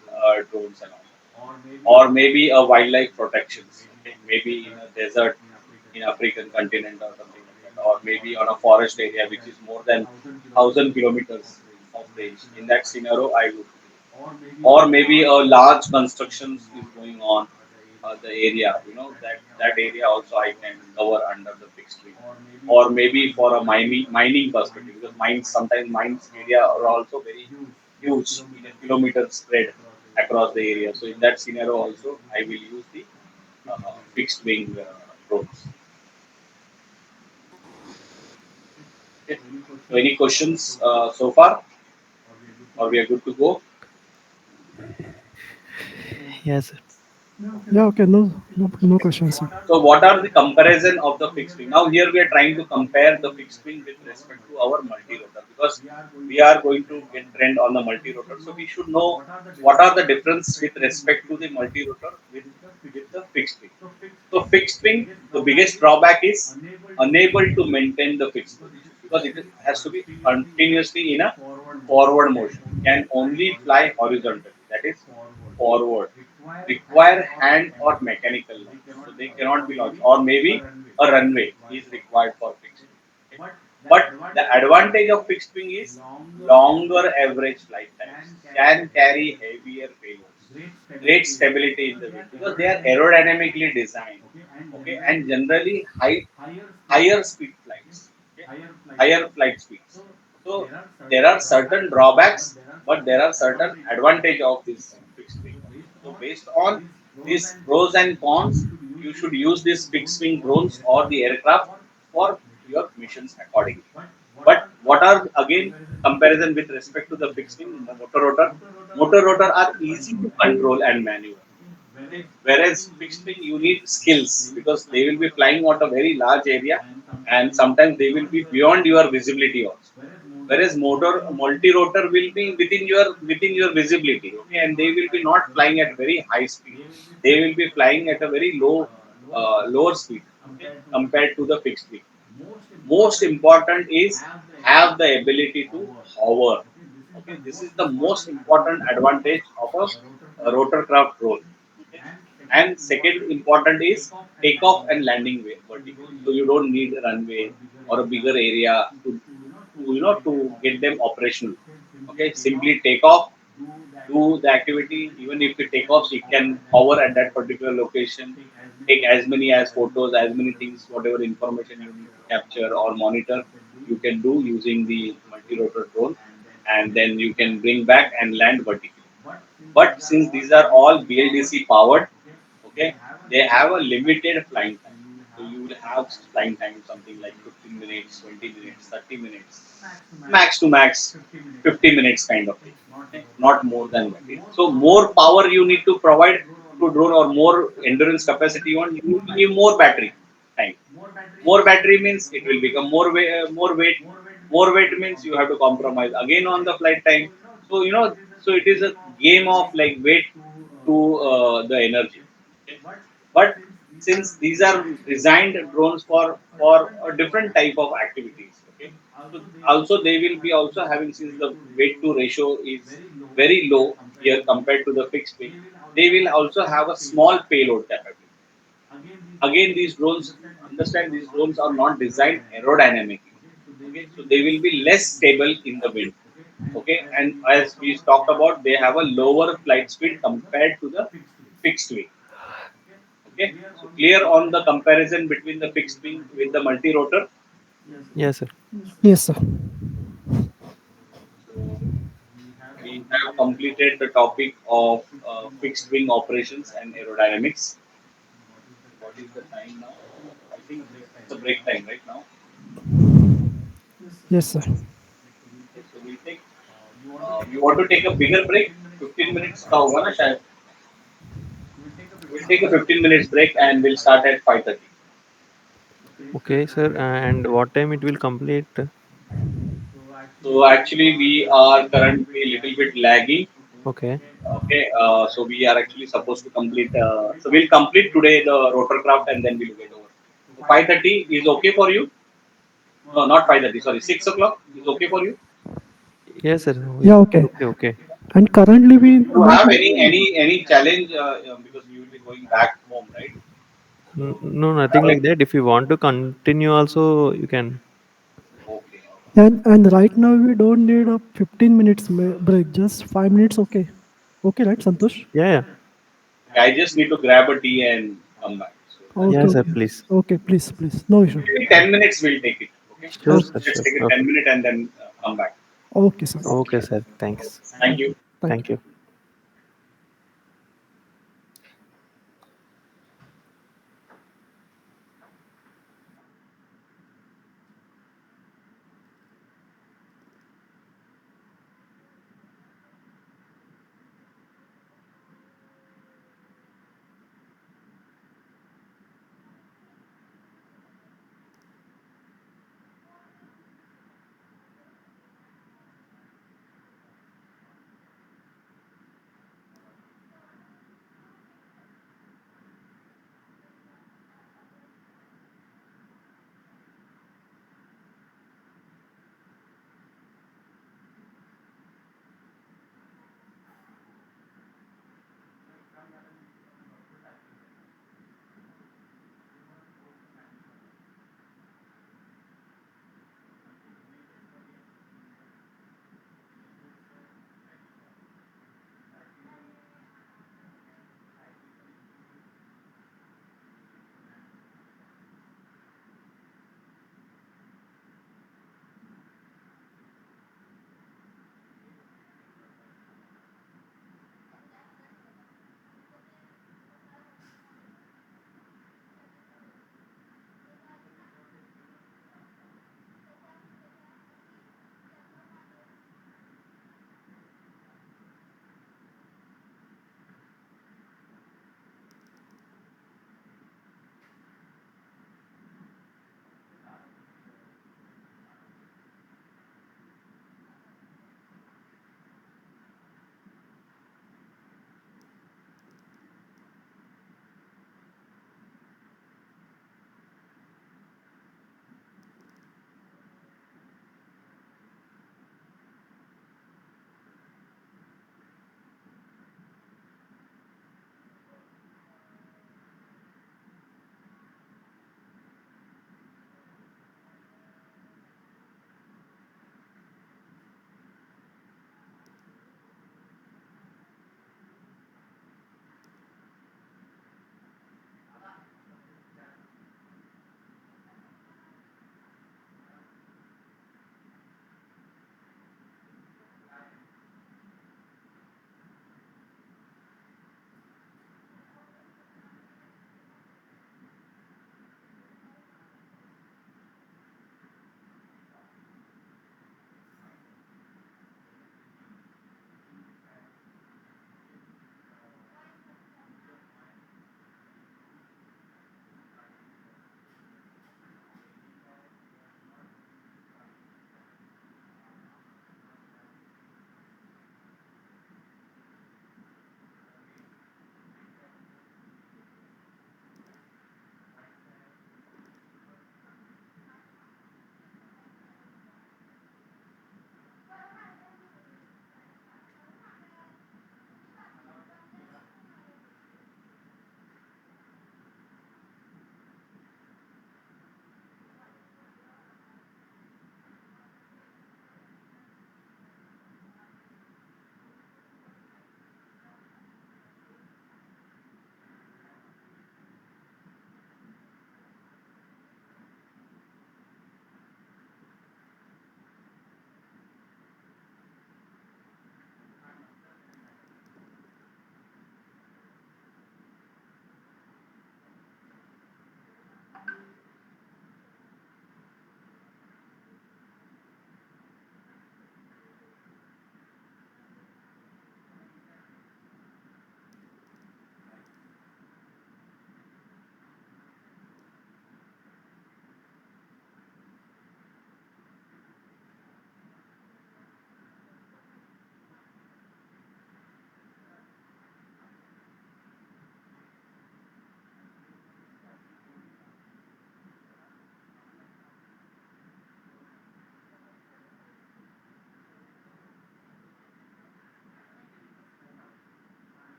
drones and all, or maybe a wildlife protections. Okay, maybe in a desert in African continent or something like that, or maybe on a forest area which is more than 1,000 kilometers of range. In that scenario, I would, or maybe a large constructions is going on the area. That area also I can cover under the fixed wing, or maybe for a mining perspective because mines sometimes mines area are also very huge in a kilometer spread across the area. So in that scenario also I will use the fixed wing drones. Okay. So any questions so far, or we are good to go? Yes. Yeah, okay, no questions, sir. So what are the comparison of the fixed wing? Now here we are trying to compare the fixed wing with respect to our multi-rotor because we are going to get trend on the multi-rotor. So we should know what are the difference with respect to the multi-rotor with the fixed wing. So fixed wing, the biggest drawback is unable to maintain the fixed position because it has to be continuously in a forward motion. Can only fly horizontally. That is forward. Require hand or mechanical launch. So they cannot be launched. Or maybe a runway is required for fixed wing. Okay. But the advantage of fixed wing is longer average flight times, can carry heavier payloads, great stability in the wind because they are aerodynamically designed. Okay, and generally higher speed flights. Okay, higher flight speeds. So there are certain drawbacks, but there are certain advantage of this fixed wing. So based on these pros and cons, you should use these fixed wing drones or the aircraft for your missions accordingly. But What are again comparison with respect to the fixed wing motor rotor? Motor rotor are easy to control and maneuver. Okay. Whereas fixed wing you need skills because they will be flying out a very large area and sometimes they will be beyond your visibility also. Whereas motor multi-rotor will be within your visibility, okay, and they will be not flying at very high speed. They will be flying at a very lower speed, okay, compared to the fixed wing. Most important is have the ability to hover. Okay, this is the most important advantage of a rotorcraft role. Okay, and second important is takeoff and landing way vertically. So you don't need a runway or a bigger area to get them operational. Okay, simply take off, do the activity. Even if it take off, it can hover at that particular location, take as many as photos, as many things, whatever information you need to capture or monitor, you can do using the multi-rotor drone, and then you can bring back and land vertically. But since these are all BLDC powered, okay, they have a limited flying time. So you will have flying time something like 15 minutes, 20 minutes, 30 minutes, max to max 50 minutes kind of thing. Okay? Not more than that. So more power you need to provide to drone or more endurance capacity you want, you need to give more battery time. More battery means it will become more weight. More weight means you have to compromise again on the flight time. So so it is a game of like weight to the energy. Okay? But since these are designed drones for a different type of activities, okay, so also they will be also having, since the weight to ratio is very low here compared to the fixed wing, they will also have a small payload capability. Again, these drones, understand, these drones are not designed aerodynamically. Okay, so they will be less stable in the wind. Okay, and as we talked about, they have a lower flight speed compared to the fixed wing. Okay, so clear on the comparison between the fixed wing with the multi-rotor. Yes, sir. Yes, sir. So we have completed the topic of fixed wing operations and aerodynamics. What is the time now? I think it's a break time right now. Yes, sir. Okay, so we'll take. We want to take a bigger break, 15 minutes. Now, we'll take a 15 minutes break and we'll start at 5:30. Okay, sir. And what time it will complete? So actually, we are currently a little bit lagging. Okay. Okay, so we are actually supposed to complete. So we'll complete today the rotorcraft and then we'll get over. So 5:30 is okay for you? No, not 5:30. Sorry, 6 o'clock is okay for you. Yes, sir. Yeah, okay. Okay, okay. And currently we Do you not. have any challenge because you will be going back home, right? No, nothing Traveling. like that. If you want to continue, also you can. Okay. And right now we don't need a 15 minutes break. Just 5 minutes. Okay. Okay, right, Santosh? Yeah, yeah. Okay, I just need to grab a tea and come back. So that's Okay, Yeah, it. sir. okay. Please. Okay, please, please. No issue. Maybe 10 minutes we'll take it. Okay. Sure, Just Okay, sir. let's Sure. take a Okay. 10 minute and then come back. okay, sir. Okay, sir. Thanks. Thank Thank you. you. Thank Thank you. you.